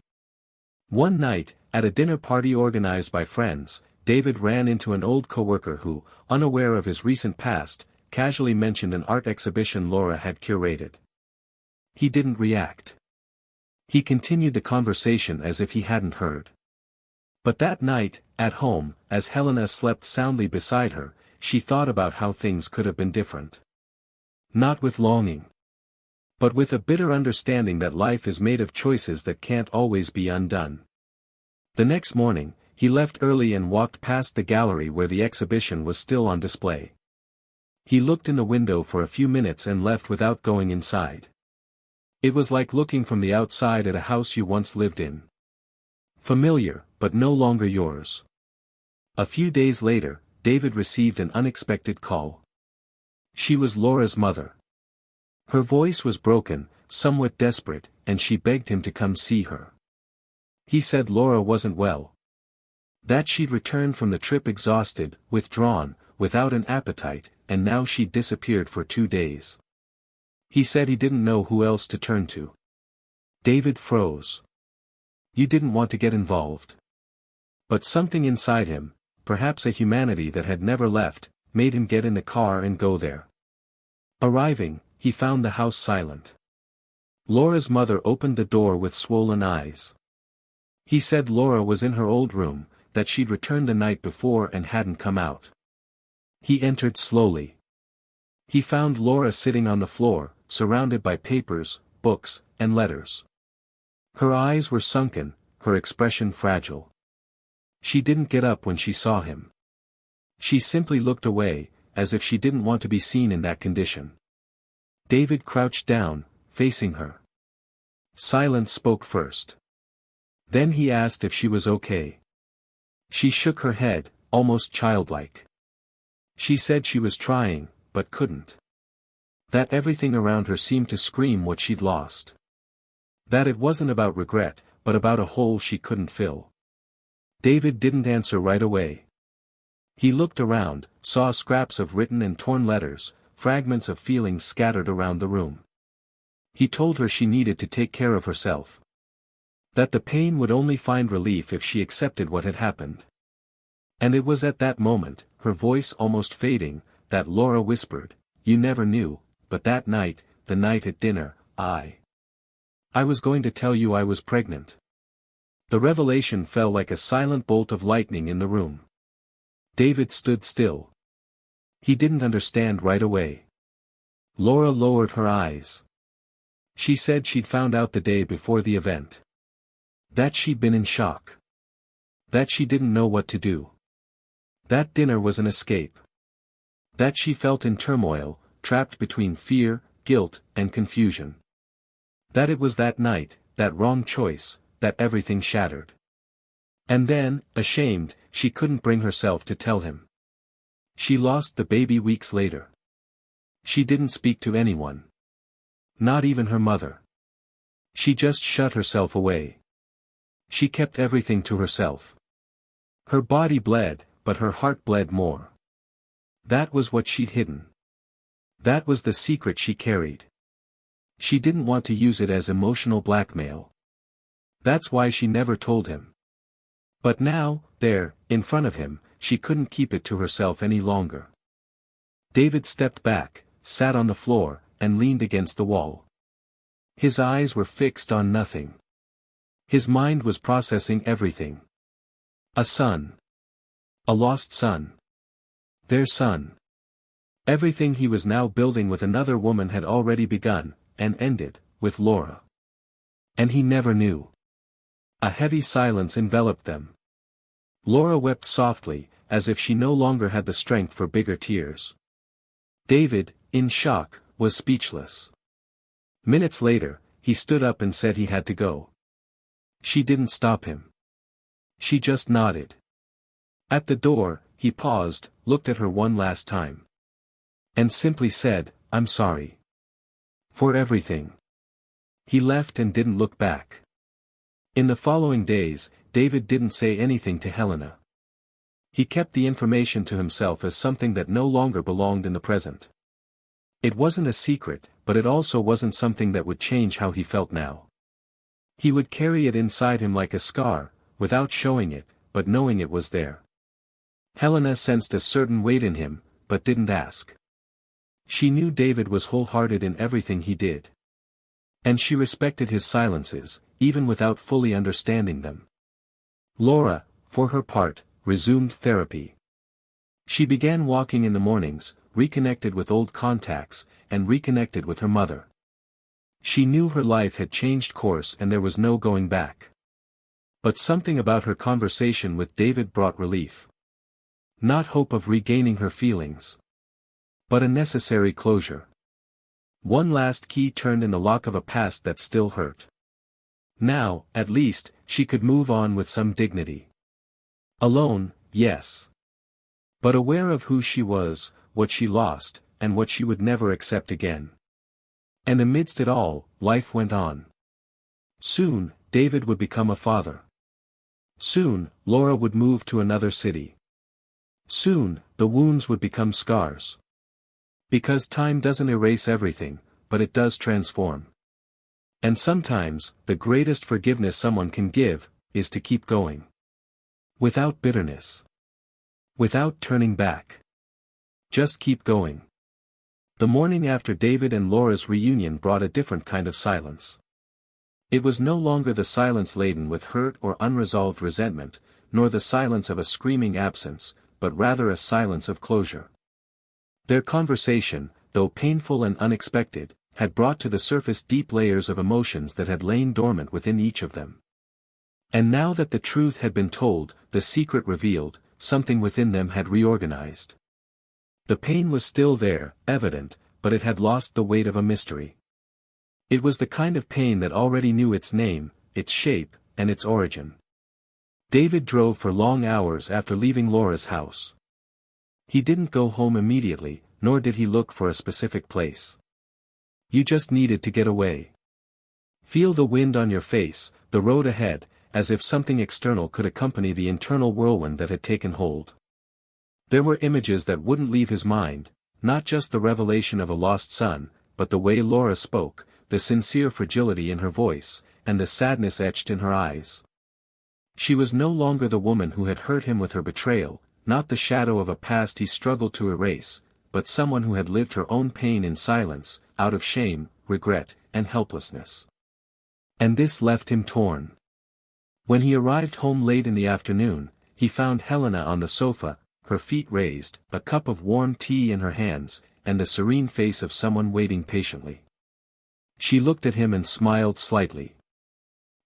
One night, at a dinner party organized by friends, David ran into an old coworker who, unaware of his recent past, casually mentioned an art exhibition Laura had curated. He didn't react. He continued the conversation as if he hadn't heard. But that night, at home, as Helena slept soundly beside her, she thought about how things could have been different. Not with longing, but with a bitter understanding that life is made of choices that can't always be undone. The next morning, he left early and walked past the gallery where the exhibition was still on display. He looked in the window for a few minutes and left without going inside. It was like looking from the outside at a house you once lived in. Familiar, but no longer yours. A few days later, David received an unexpected call. She was Laura's mother. Her voice was broken, somewhat desperate, and she begged him to come see her. He said Laura wasn't well. That she'd returned from the trip exhausted, withdrawn, without an appetite, and now she'd disappeared for 2 days. He said he didn't know who else to turn to. David froze. You didn't want to get involved. But something inside him, perhaps a humanity that had never left, made him get in the car and go there. Arriving, he found the house silent. Laura's mother opened the door with swollen eyes. He said Laura was in her old room, that she'd returned the night before and hadn't come out. He entered slowly. He found Laura sitting on the floor, surrounded by papers, books, and letters. Her eyes were sunken, her expression fragile. She didn't get up when she saw him. She simply looked away, as if she didn't want to be seen in that condition. David crouched down, facing her. Silence spoke first. Then he asked if she was okay. She shook her head, almost childlike. She said she was trying, but couldn't. That everything around her seemed to scream what she'd lost. That it wasn't about regret, but about a hole she couldn't fill. David didn't answer right away. He looked around, saw scraps of written and torn letters, fragments of feelings scattered around the room. He told her she needed to take care of herself. That the pain would only find relief if she accepted what had happened. And it was at that moment, her voice almost fading, that Laura whispered, "You never knew, but that night, the night at dinner, I was going to tell you I was pregnant." The revelation fell like a silent bolt of lightning in the room. David stood still. He didn't understand right away. Laura lowered her eyes. She said she'd found out the day before the event. That she'd been in shock. That she didn't know what to do. That dinner was an escape. That she felt in turmoil, trapped between fear, guilt, and confusion. That it was that night, that wrong choice, that everything shattered. And then, ashamed, she couldn't bring herself to tell him. She lost the baby weeks later. She didn't speak to anyone. Not even her mother. She just shut herself away. She kept everything to herself. Her body bled, but her heart bled more. That was what she'd hidden. That was the secret she carried. She didn't want to use it as emotional blackmail. That's why she never told him. But now, there, in front of him, she couldn't keep it to herself any longer. David stepped back, sat on the floor, and leaned against the wall. His eyes were fixed on nothing. His mind was processing everything. A son. A lost son. Their son. Everything he was now building with another woman had already begun, and ended, with Laura. And he never knew. A heavy silence enveloped them. Laura wept softly, as if she no longer had the strength for bigger tears. David, in shock, was speechless. Minutes later, he stood up and said he had to go. She didn't stop him. She just nodded. At the door, he paused, looked at her one last time. And simply said, "I'm sorry. For everything." He left and didn't look back. In the following days, David didn't say anything to Helena. He kept the information to himself as something that no longer belonged in the present. It wasn't a secret, but it also wasn't something that would change how he felt now. He would carry it inside him like a scar, without showing it, but knowing it was there. Helena sensed a certain weight in him, but didn't ask. She knew David was wholehearted in everything he did. And she respected his silences, even without fully understanding them. Laura, for her part, resumed therapy. She began walking in the mornings, reconnected with old contacts, and reconnected with her mother. She knew her life had changed course and there was no going back. But something about her conversation with David brought relief. Not hope of regaining her feelings. But a necessary closure. One last key turned in the lock of a past that still hurt. Now, at least, she could move on with some dignity. Alone, yes. But aware of who she was, what she lost, and what she would never accept again. And amidst it all, life went on. Soon, David would become a father. Soon, Laura would move to another city. Soon, the wounds would become scars. Because time doesn't erase everything, but it does transform. And sometimes, the greatest forgiveness someone can give, is to keep going. Without bitterness. Without turning back. Just keep going. The morning after David and Laura's reunion brought a different kind of silence. It was no longer the silence laden with hurt or unresolved resentment, nor the silence of a screaming absence, but rather a silence of closure. Their conversation, though painful and unexpected, had brought to the surface deep layers of emotions that had lain dormant within each of them. And now that the truth had been told, the secret revealed, something within them had reorganized. The pain was still there, evident, but it had lost the weight of a mystery. It was the kind of pain that already knew its name, its shape, and its origin. David drove for long hours after leaving Laura's house. He didn't go home immediately, nor did he look for a specific place. You just needed to get away. Feel the wind on your face, the road ahead, as if something external could accompany the internal whirlwind that had taken hold. There were images that wouldn't leave his mind, not just the revelation of a lost son, but the way Laura spoke, the sincere fragility in her voice, and the sadness etched in her eyes. She was no longer the woman who had hurt him with her betrayal, not the shadow of a past he struggled to erase, but someone who had lived her own pain in silence, out of shame, regret, and helplessness. And this left him torn. When he arrived home late in the afternoon, he found Helena on the sofa, her feet raised, a cup of warm tea in her hands, and the serene face of someone waiting patiently. She looked at him and smiled slightly.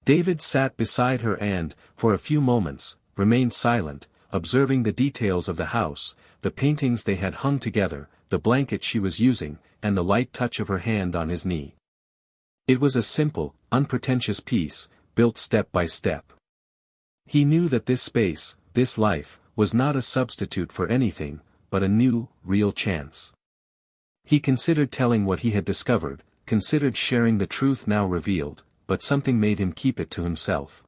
David sat beside her and, for a few moments, remained silent, observing the details of the house, the paintings they had hung together, the blanket she was using, and the light touch of her hand on his knee. It was a simple, unpretentious piece, built step by step. He knew that this space, this life, was not a substitute for anything, but a new, real chance. He considered telling what he had discovered, considered sharing the truth now revealed, but something made him keep it to himself.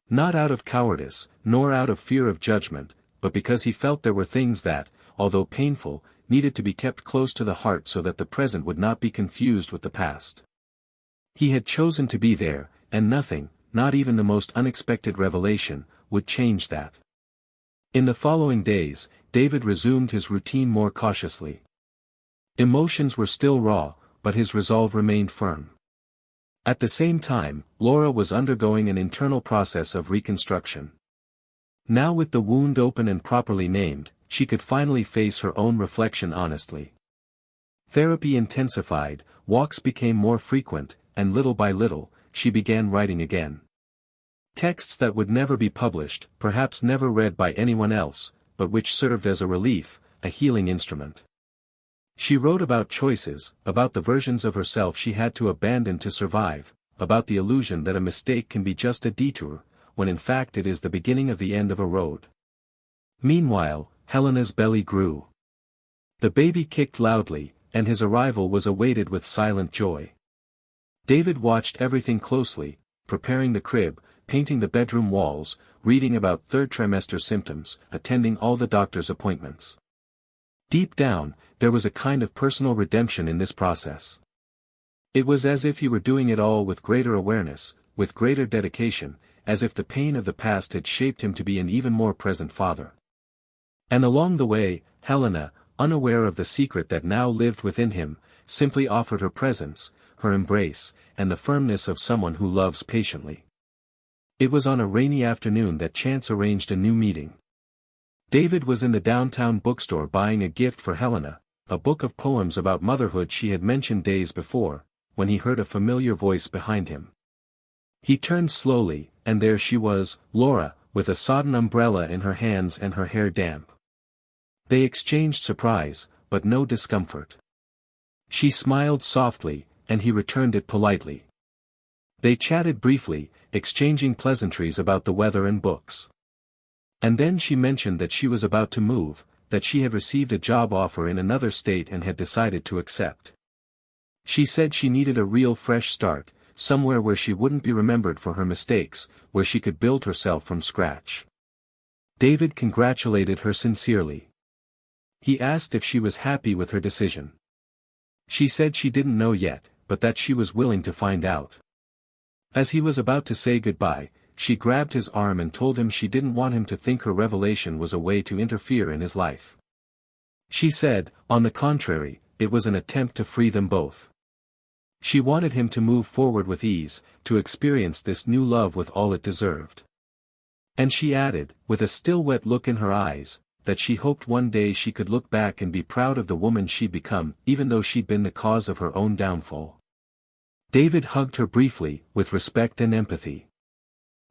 Not out of cowardice, nor out of fear of judgment, but because he felt there were things that, although painful, needed to be kept close to the heart so that the present would not be confused with the past. He had chosen to be there, and nothing, not even the most unexpected revelation, would change that. In the following days, David resumed his routine more cautiously. Emotions were still raw, but his resolve remained firm. At the same time, Laura was undergoing an internal process of reconstruction. Now with the wound open and properly named, she could finally face her own reflection honestly. Therapy intensified, walks became more frequent, and little by little, she began writing again. Texts that would never be published, perhaps never read by anyone else, but which served as a relief, a healing instrument. She wrote about choices, about the versions of herself she had to abandon to survive, about the illusion that a mistake can be just a detour, when in fact it is the beginning of the end of a road. Meanwhile, Helena's belly grew. The baby kicked loudly, and his arrival was awaited with silent joy. David watched everything closely, preparing the crib, painting the bedroom walls, reading about third trimester symptoms, attending all the doctor's appointments. Deep down, there was a kind of personal redemption in this process. It was as if he were doing it all with greater awareness, with greater dedication, as if the pain of the past had shaped him to be an even more present father. And along the way, Helena, unaware of the secret that now lived within him, simply offered her presence, her embrace, and the firmness of someone who loves patiently. It was on a rainy afternoon that chance arranged a new meeting. David was in the downtown bookstore buying a gift for Helena, a book of poems about motherhood she had mentioned days before, when he heard a familiar voice behind him. He turned slowly, and there she was, Laura, with a sodden umbrella in her hands and her hair damp. They exchanged surprise, but no discomfort. She smiled softly, and he returned it politely. They chatted briefly, exchanging pleasantries about the weather and books. And then she mentioned that she was about to move, that she had received a job offer in another state and had decided to accept. She said she needed a real fresh start, somewhere where she wouldn't be remembered for her mistakes, where she could build herself from scratch. David congratulated her sincerely. He asked if she was happy with her decision. She said she didn't know yet, but that she was willing to find out. As he was about to say goodbye, she grabbed his arm and told him she didn't want him to think her revelation was a way to interfere in his life. She said, on the contrary, it was an attempt to free them both. She wanted him to move forward with ease, to experience this new love with all it deserved. And she added, with a still wet look in her eyes, that she hoped one day she could look back and be proud of the woman she'd become, even though she'd been the cause of her own downfall. David hugged her briefly, with respect and empathy.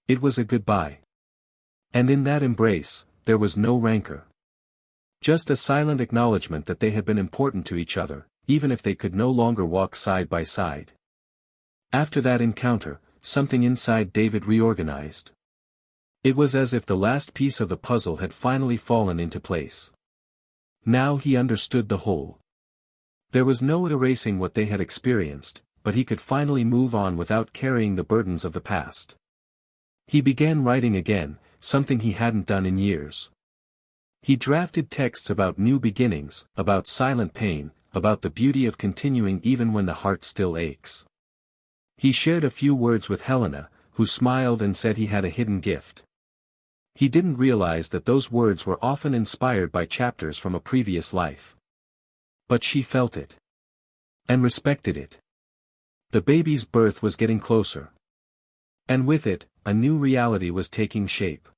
It was a goodbye. And in that embrace, there was no rancor. Just a silent acknowledgement that they had been important to each other, even if they could no longer walk side by side. After that encounter, something inside David reorganized. It was as if the last piece of the puzzle had finally fallen into place. Now he understood the whole. There was no erasing what they had experienced, but he could finally move on without carrying the burdens of the past. He began writing again, something he hadn't done in years. He drafted texts about new beginnings, about silent pain, about the beauty of continuing even when the heart still aches. He shared a few words with Helena, who smiled and said he had a hidden gift. He didn't realize that those words were often inspired by chapters from a previous life. But she felt it. And respected it. The baby's birth was getting closer. And with it, a new reality was taking shape.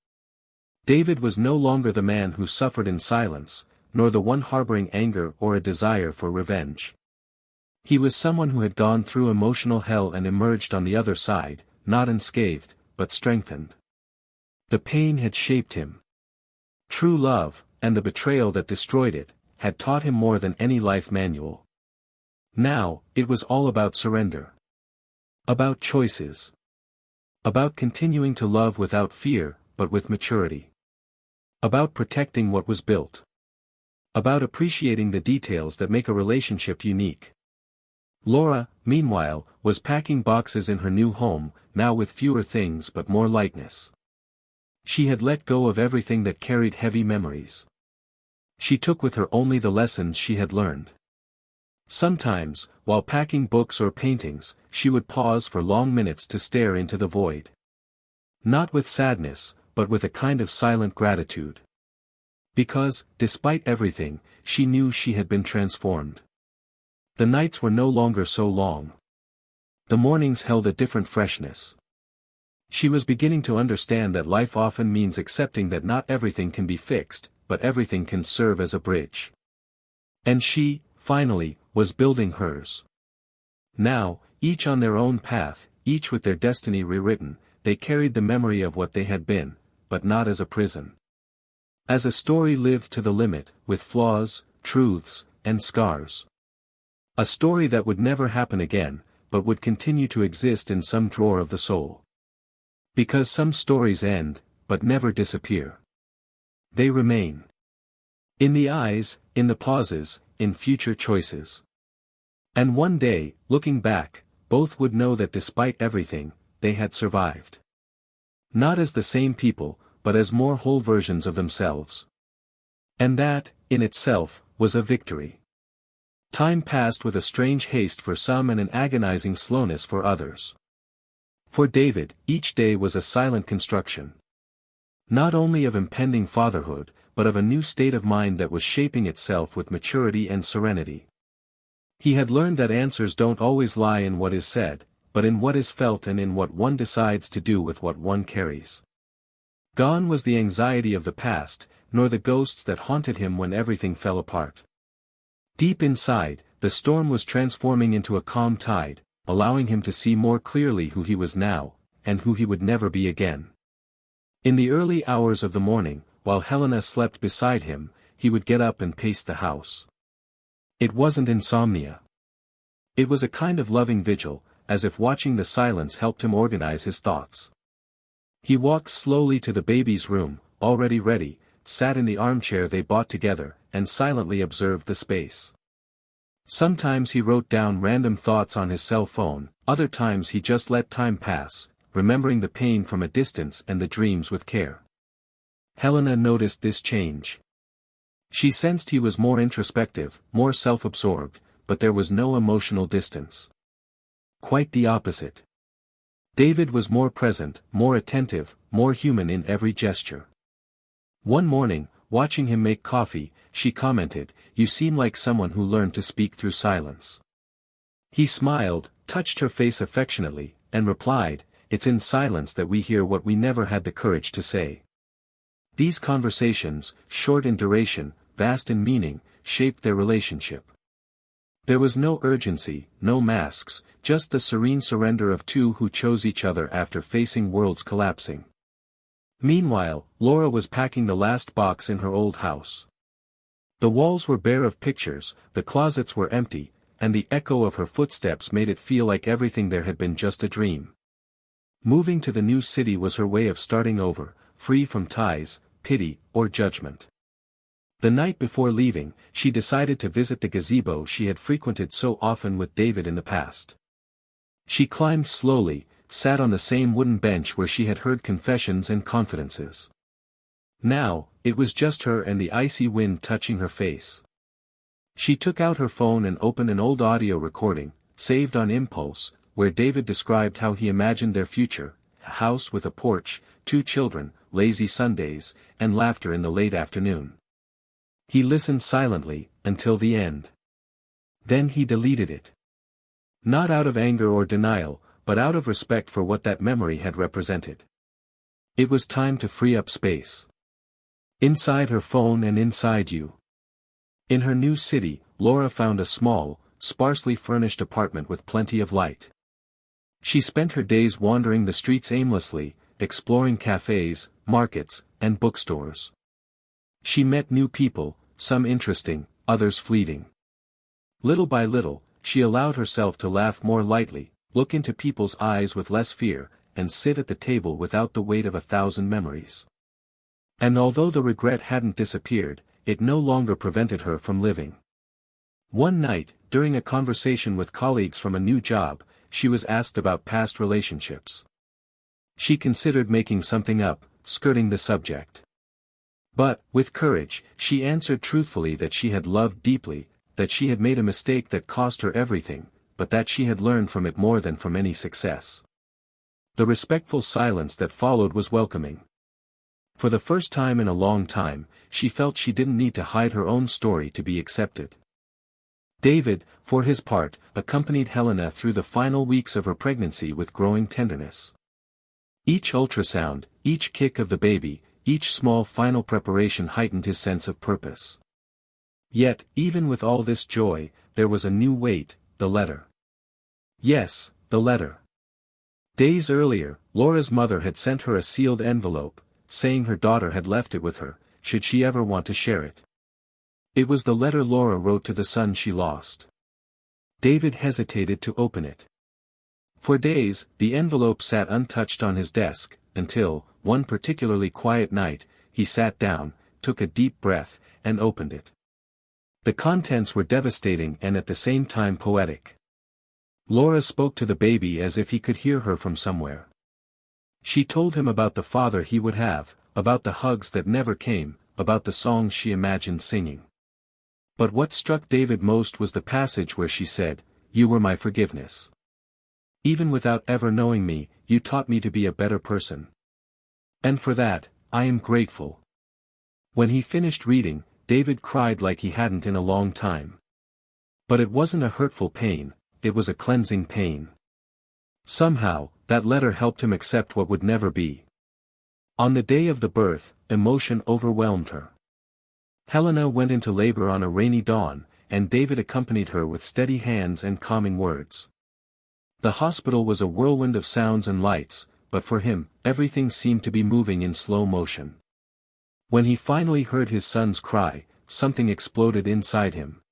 David was no longer the man who suffered in silence, nor the one harboring anger or a desire for revenge. He was someone who had gone through emotional hell and emerged on the other side, not unscathed, but strengthened. The pain had shaped him. True love, and the betrayal that destroyed it, had taught him more than any life manual. Now, it was all about surrender. About choices. About continuing to love without fear, but with maturity. About protecting what was built. About appreciating the details that make a relationship unique. Laura, meanwhile, was packing boxes in her new home, now with fewer things but more lightness. She had let go of everything that carried heavy memories. She took with her only the lessons she had learned. Sometimes, while packing books or paintings, she would pause for long minutes to stare into the void. Not with sadness, but with a kind of silent gratitude. Because, despite everything, she knew she had been transformed. The nights were no longer so long. The mornings held a different freshness. She was beginning to understand that life often means accepting that not everything can be fixed, but everything can serve as a bridge. And she, finally, was building hers. Now, each on their own path, each with their destiny rewritten, they carried the memory of what they had been, but not as a prison. As a story lived to the limit, with flaws, truths, and scars. A story that would never happen again, but would continue to exist in some drawer of the soul. Because some stories end, but never disappear. They remain. In the eyes, in the pauses, in future choices. And one day, looking back, both would know that despite everything, they had survived. Not as the same people, but as more whole versions of themselves. And that, in itself, was a victory. Time passed with a strange haste for some and an agonizing slowness for others. For David, each day was a silent construction. Not only of impending fatherhood, but of a new state of mind that was shaping itself with maturity and serenity. He had learned that answers don't always lie in what is said, but in what is felt and in what one decides to do with what one carries. Gone was the anxiety of the past, nor the ghosts that haunted him when everything fell apart. Deep inside, the storm was transforming into a calm tide, allowing him to see more clearly who he was now, and who he would never be again. In the early hours of the morning, while Helena slept beside him, he would get up and pace the house. It wasn't insomnia. It was a kind of loving vigil, as if watching the silence helped him organize his thoughts. He walked slowly to the baby's room, already ready, sat in the armchair they bought together, and silently observed the space. Sometimes he wrote down random thoughts on his cell phone, other times he just let time pass, remembering the pain from a distance and the dreams with care. Helena noticed this change. She sensed he was more introspective, more self-absorbed, but there was no emotional distance. Quite the opposite. David was more present, more attentive, more human in every gesture. One morning, watching him make coffee, she commented, "You seem like someone who learned to speak through silence." He smiled, touched her face affectionately, and replied, "It's in silence that we hear what we never had the courage to say." These conversations, short in duration, vast in meaning, shaped their relationship. There was no urgency, no masks, just the serene surrender of two who chose each other after facing worlds collapsing. Meanwhile, Laura was packing the last box in her old house. The walls were bare of pictures, the closets were empty, and the echo of her footsteps made it feel like everything there had been just a dream. Moving to the new city was her way of starting over, free from ties, pity, or judgment. The night before leaving, she decided to visit the gazebo she had frequented so often with David in the past. She climbed slowly, sat on the same wooden bench where she had heard confessions and confidences. Now, it was just her and the icy wind touching her face. She took out her phone and opened an old audio recording, saved on impulse, where David described how he imagined their future: a house with a porch, 2 children, lazy Sundays, and laughter in the late afternoon. He listened silently, until the end. Then he deleted it. Not out of anger or denial, but out of respect for what that memory had represented. It was time to free up space. Inside her phone and inside you. In her new city, Laura found a small, sparsely furnished apartment with plenty of light. She spent her days wandering the streets aimlessly, exploring cafes, markets, and bookstores. She met new people, some interesting, others fleeting. Little by little, she allowed herself to laugh more lightly, look into people's eyes with less fear, and sit at the table without the weight of 1,000 memories. And although the regret hadn't disappeared, it no longer prevented her from living. One night, during a conversation with colleagues from a new job, she was asked about past relationships. She considered making something up, skirting the subject. But, with courage, she answered truthfully that she had loved deeply, that she had made a mistake that cost her everything, but that she had learned from it more than from any success. The respectful silence that followed was welcoming. For the first time in a long time, she felt she didn't need to hide her own story to be accepted. David, for his part, accompanied Helena through the final weeks of her pregnancy with growing tenderness. Each ultrasound, each kick of the baby, each small final preparation heightened his sense of purpose. Yet, even with all this joy, there was a new weight: the letter. Yes, the letter. Days earlier, Laura's mother had sent her a sealed envelope, saying her daughter had left it with her, should she ever want to share it. It was the letter Laura wrote to the son she lost. David hesitated to open it. For days, the envelope sat untouched on his desk, until, one particularly quiet night, he sat down, took a deep breath, and opened it. The contents were devastating and at the same time poetic. Laura spoke to the baby as if he could hear her from somewhere. She told him about the father he would have, about the hugs that never came, about the songs she imagined singing. But what struck David most was the passage where she said, "You were my forgiveness. Even without ever knowing me, you taught me to be a better person. And for that, I am grateful." When he finished reading, David cried like he hadn't in a long time. But it wasn't a hurtful pain, it was a cleansing pain. Somehow, that letter helped him accept what would never be. On the day of the birth, emotion overwhelmed her. Helena went into labor on a rainy dawn, and David accompanied her with steady hands and calming words. The hospital was a whirlwind of sounds and lights, but for him, everything seemed to be moving in slow motion. When he finally heard his son's cry, something exploded inside him.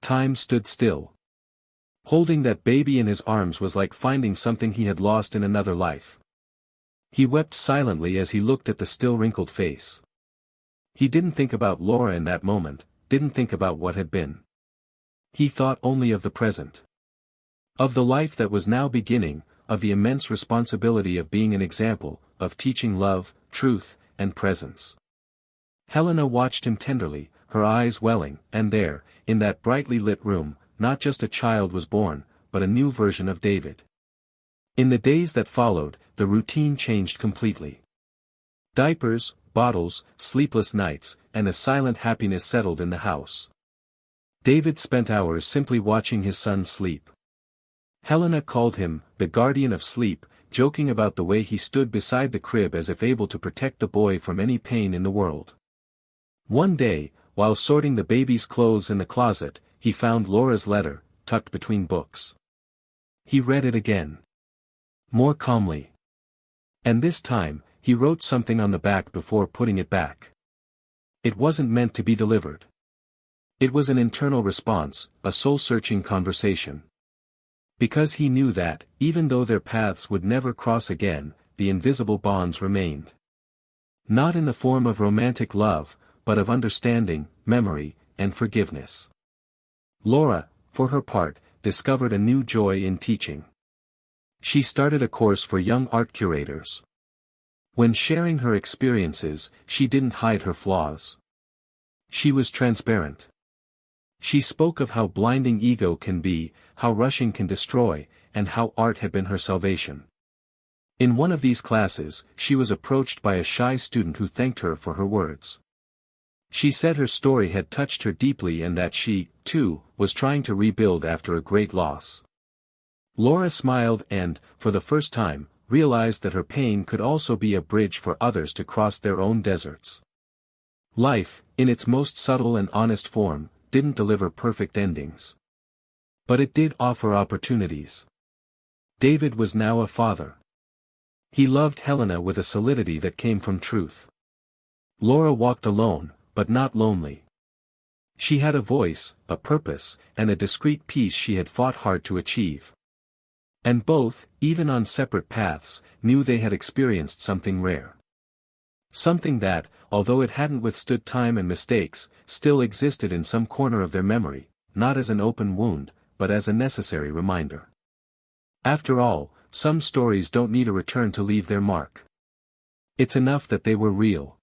Time stood still. Holding that baby in his arms was like finding something he had lost in another life. He wept silently as he looked at the still wrinkled face. He didn't think about Laura in that moment, didn't think about what had been. He thought only of the present. Of the life that was now beginning, of the immense responsibility of being an example, of teaching love, truth, and presence. Helena watched him tenderly, her eyes welling, and there, in that brightly lit room, not just a child was born, but a new version of David. In the days that followed, the routine changed completely. Diapers, bottles, sleepless nights, and a silent happiness settled in the house. David spent hours simply watching his son sleep. Helena called him, the guardian of sleep, joking about the way he stood beside the crib as if able to protect the boy from any pain in the world. One day, while sorting the baby's clothes in the closet, he found Laura's letter, tucked between books. He read it again. More calmly. And this time, he wrote something on the back before putting it back. It wasn't meant to be delivered. It was an internal response, a soul-searching conversation. Because he knew that, even though their paths would never cross again, the invisible bonds remained. Not in the form of romantic love, but of understanding, memory, and forgiveness. Laura, for her part, discovered a new joy in teaching. She started a course for young art curators. When sharing her experiences, she didn't hide her flaws. She was transparent. She spoke of how blinding ego can be, how rushing can destroy, and how art had been her salvation. In one of these classes, she was approached by a shy student who thanked her for her words. She said her story had touched her deeply and that she, too, was trying to rebuild after a great loss. Laura smiled and, for the first time, realized that her pain could also be a bridge for others to cross their own deserts. Life, in its most subtle and honest form, didn't deliver perfect endings. But it did offer opportunities. David was now a father. He loved Helena with a solidity that came from truth. Laura walked alone, but not lonely. She had a voice, a purpose, and a discreet peace she had fought hard to achieve. And both, even on separate paths, knew they had experienced something rare. Something that, although it hadn't withstood time and mistakes, still existed in some corner of their memory, not as an open wound, but as a necessary reminder. After all, some stories don't need a return to leave their mark. It's enough that they were real.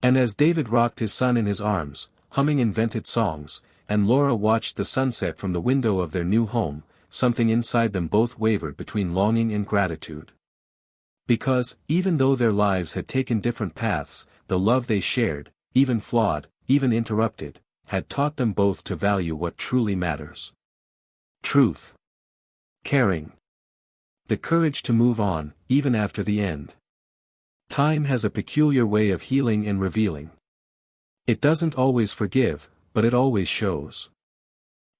And as David rocked his son in his arms, humming invented songs, and Laura watched the sunset from the window of their new home, something inside them both wavered between longing and gratitude. Because, even though their lives had taken different paths, the love they shared, even flawed, even interrupted, had taught them both to value what truly matters. Truth. Caring. The courage to move on, even after the end. Time has a peculiar way of healing and revealing. It doesn't always forgive, but it always shows.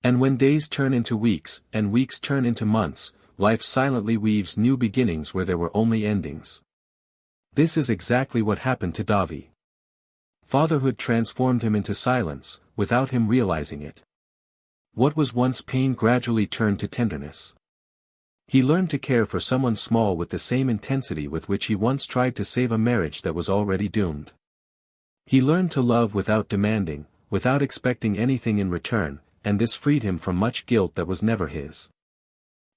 And when days turn into weeks, and weeks turn into months, life silently weaves new beginnings where there were only endings. This is exactly what happened to Davi. Fatherhood transformed him into silence, without him realizing it. What was once pain gradually turned to tenderness. He learned to care for someone small with the same intensity with which he once tried to save a marriage that was already doomed. He learned to love without demanding, without expecting anything in return, and this freed him from much guilt that was never his.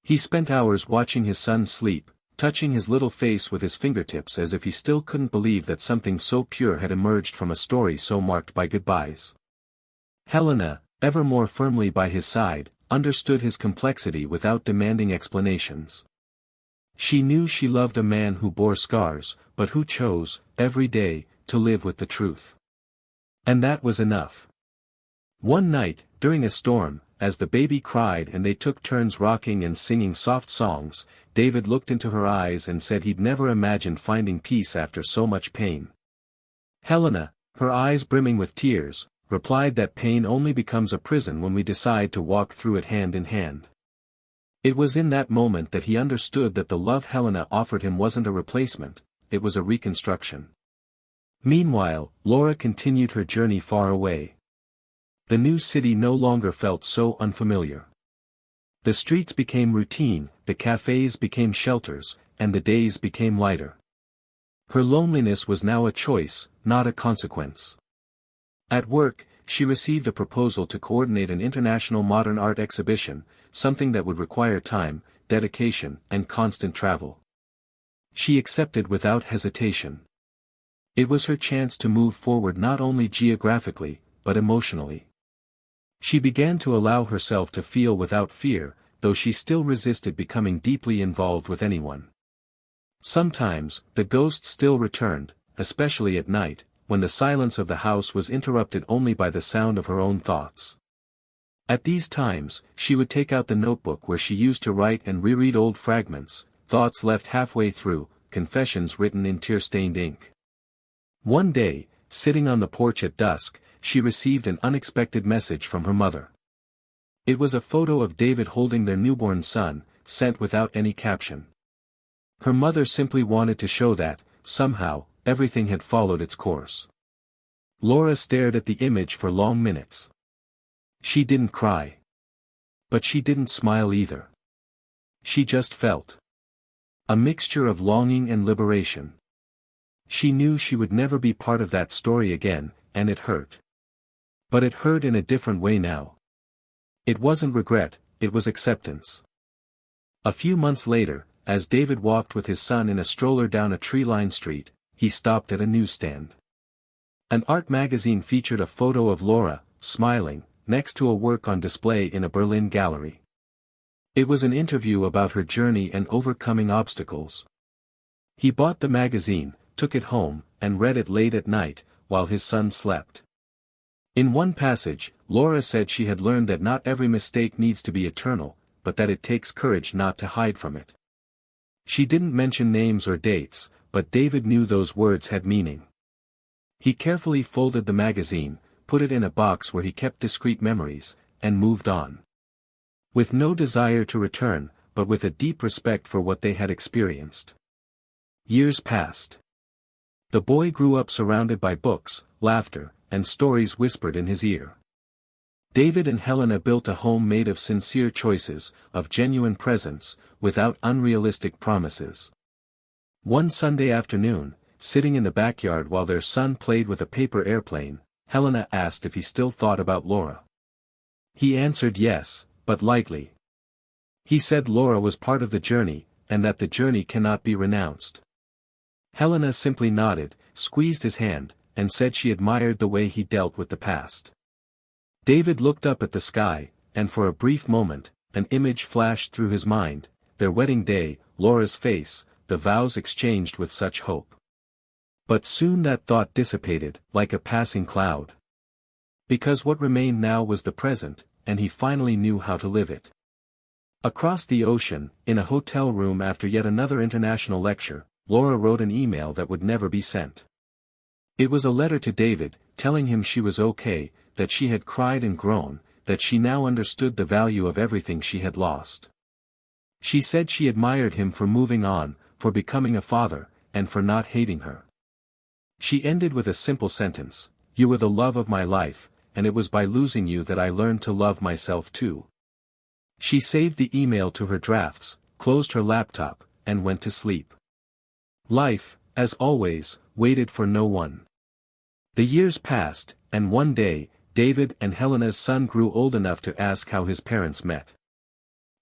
He spent hours watching his son sleep, touching his little face with his fingertips as if he still couldn't believe that something so pure had emerged from a story so marked by goodbyes. Helena, ever more firmly by his side, understood his complexity without demanding explanations. She knew she loved a man who bore scars, but who chose, every day, to live with the truth. And that was enough. One night, during a storm, as the baby cried and they took turns rocking and singing soft songs, David looked into her eyes and said he'd never imagined finding peace after so much pain. Helena, her eyes brimming with tears, replied that pain only becomes a prison when we decide to walk through it hand in hand. It was in that moment that he understood that the love Helena offered him wasn't a replacement, it was a reconstruction. Meanwhile, Laura continued her journey far away. The new city no longer felt so unfamiliar. The streets became routine, the cafes became shelters, and the days became lighter. Her loneliness was now a choice, not a consequence. At work, she received a proposal to coordinate an international modern art exhibition, something that would require time, dedication, and constant travel. She accepted without hesitation. It was her chance to move forward not only geographically, but emotionally. She began to allow herself to feel without fear, though she still resisted becoming deeply involved with anyone. Sometimes, the ghost still returned, especially at night, when the silence of the house was interrupted only by the sound of her own thoughts. At these times, she would take out the notebook where she used to write and reread old fragments, thoughts left halfway through, confessions written in tear-stained ink. One day, sitting on the porch at dusk, she received an unexpected message from her mother. It was a photo of David holding their newborn son, sent without any caption. Her mother simply wanted to show that, somehow, everything had followed its course. Laura stared at the image for long minutes. She didn't cry. But she didn't smile either. She just felt. A mixture of longing and liberation. She knew she would never be part of that story again, and it hurt. But it hurt in a different way now. It wasn't regret, it was acceptance. A few months later, as David walked with his son in a stroller down a tree-lined street, he stopped at a newsstand. An art magazine featured a photo of Laura, smiling, next to a work on display in a Berlin gallery. It was an interview about her journey and overcoming obstacles. He bought the magazine, took it home, and read it late at night, while his son slept. In one passage, Laura said she had learned that not every mistake needs to be eternal, but that it takes courage not to hide from it. She didn't mention names or dates, but David knew those words had meaning. He carefully folded the magazine, put it in a box where he kept discreet memories, and moved on. With no desire to return, but with a deep respect for what they had experienced. Years passed. The boy grew up surrounded by books, laughter, and stories whispered in his ear. David and Helena built a home made of sincere choices, of genuine presence, without unrealistic promises. One Sunday afternoon, sitting in the backyard while their son played with a paper airplane, Helena asked if he still thought about Laura. He answered yes, but lightly. He said Laura was part of the journey, and that the journey cannot be renounced. Helena simply nodded, squeezed his hand, and said she admired the way he dealt with the past. David looked up at the sky, and for a brief moment, an image flashed through his mind, their wedding day, Laura's face, the vows exchanged with such hope. But soon that thought dissipated, like a passing cloud. Because what remained now was the present, and he finally knew how to live it. Across the ocean, in a hotel room after yet another international lecture, Laura wrote an email that would never be sent. It was a letter to David, telling him she was okay, that she had cried and grown, that she now understood the value of everything she had lost. She said she admired him for moving on, for becoming a father, and for not hating her. She ended with a simple sentence, "You were the love of my life, and it was by losing you that I learned to love myself too." She saved the email to her drafts, closed her laptop, and went to sleep. Life, as always, waited for no one. The years passed, and one day, David and Helena's son grew old enough to ask how his parents met.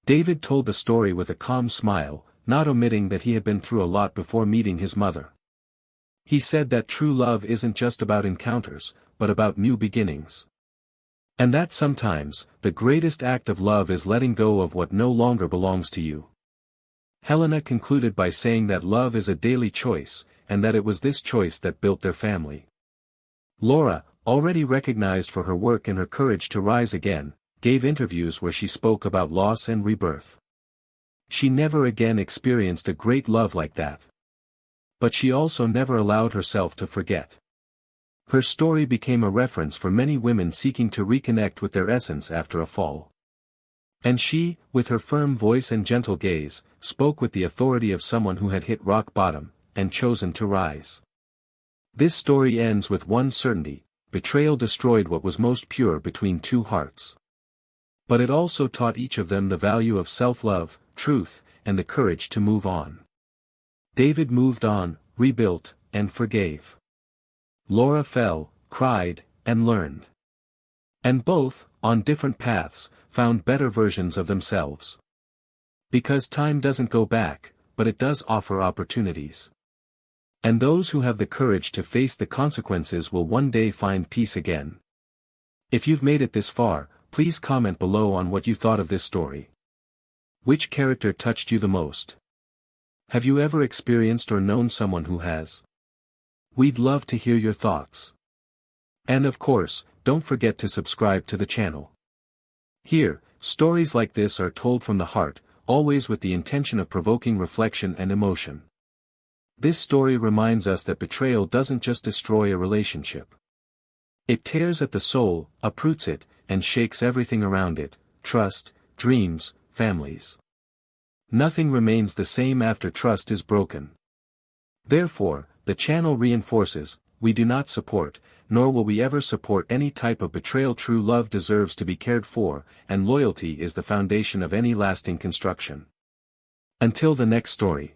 David told the story with a calm smile, not omitting that he had been through a lot before meeting his mother. He said that true love isn't just about encounters, but about new beginnings. And that sometimes, the greatest act of love is letting go of what no longer belongs to you. Helena concluded by saying that love is a daily choice, and that it was this choice that built their family. Laura, already recognized for her work and her courage to rise again, gave interviews where she spoke about loss and rebirth. She never again experienced a great love like that. But she also never allowed herself to forget. Her story became a reference for many women seeking to reconnect with their essence after a fall. And she, with her firm voice and gentle gaze, spoke with the authority of someone who had hit rock bottom, and chosen to rise. This story ends with one certainty: betrayal destroyed what was most pure between two hearts. But it also taught each of them the value of self-love, truth, and the courage to move on. David moved on, rebuilt, and forgave. Laura fell, cried, and learned. And both, on different paths, found better versions of themselves. Because time doesn't go back, but it does offer opportunities. And those who have the courage to face the consequences will one day find peace again. If you've made it this far, please comment below on what you thought of this story. Which character touched you the most? Have you ever experienced or known someone who has? We'd love to hear your thoughts. And of course, don't forget to subscribe to the channel. Here, stories like this are told from the heart, always with the intention of provoking reflection and emotion. This story reminds us that betrayal doesn't just destroy a relationship. It tears at the soul, uproots it, and shakes everything around it: trust, dreams, families. Nothing remains the same after trust is broken. Therefore, the channel reinforces, we do not support, nor will we ever support any type of betrayal. True love deserves to be cared for, and loyalty is the foundation of any lasting construction. Until the next story.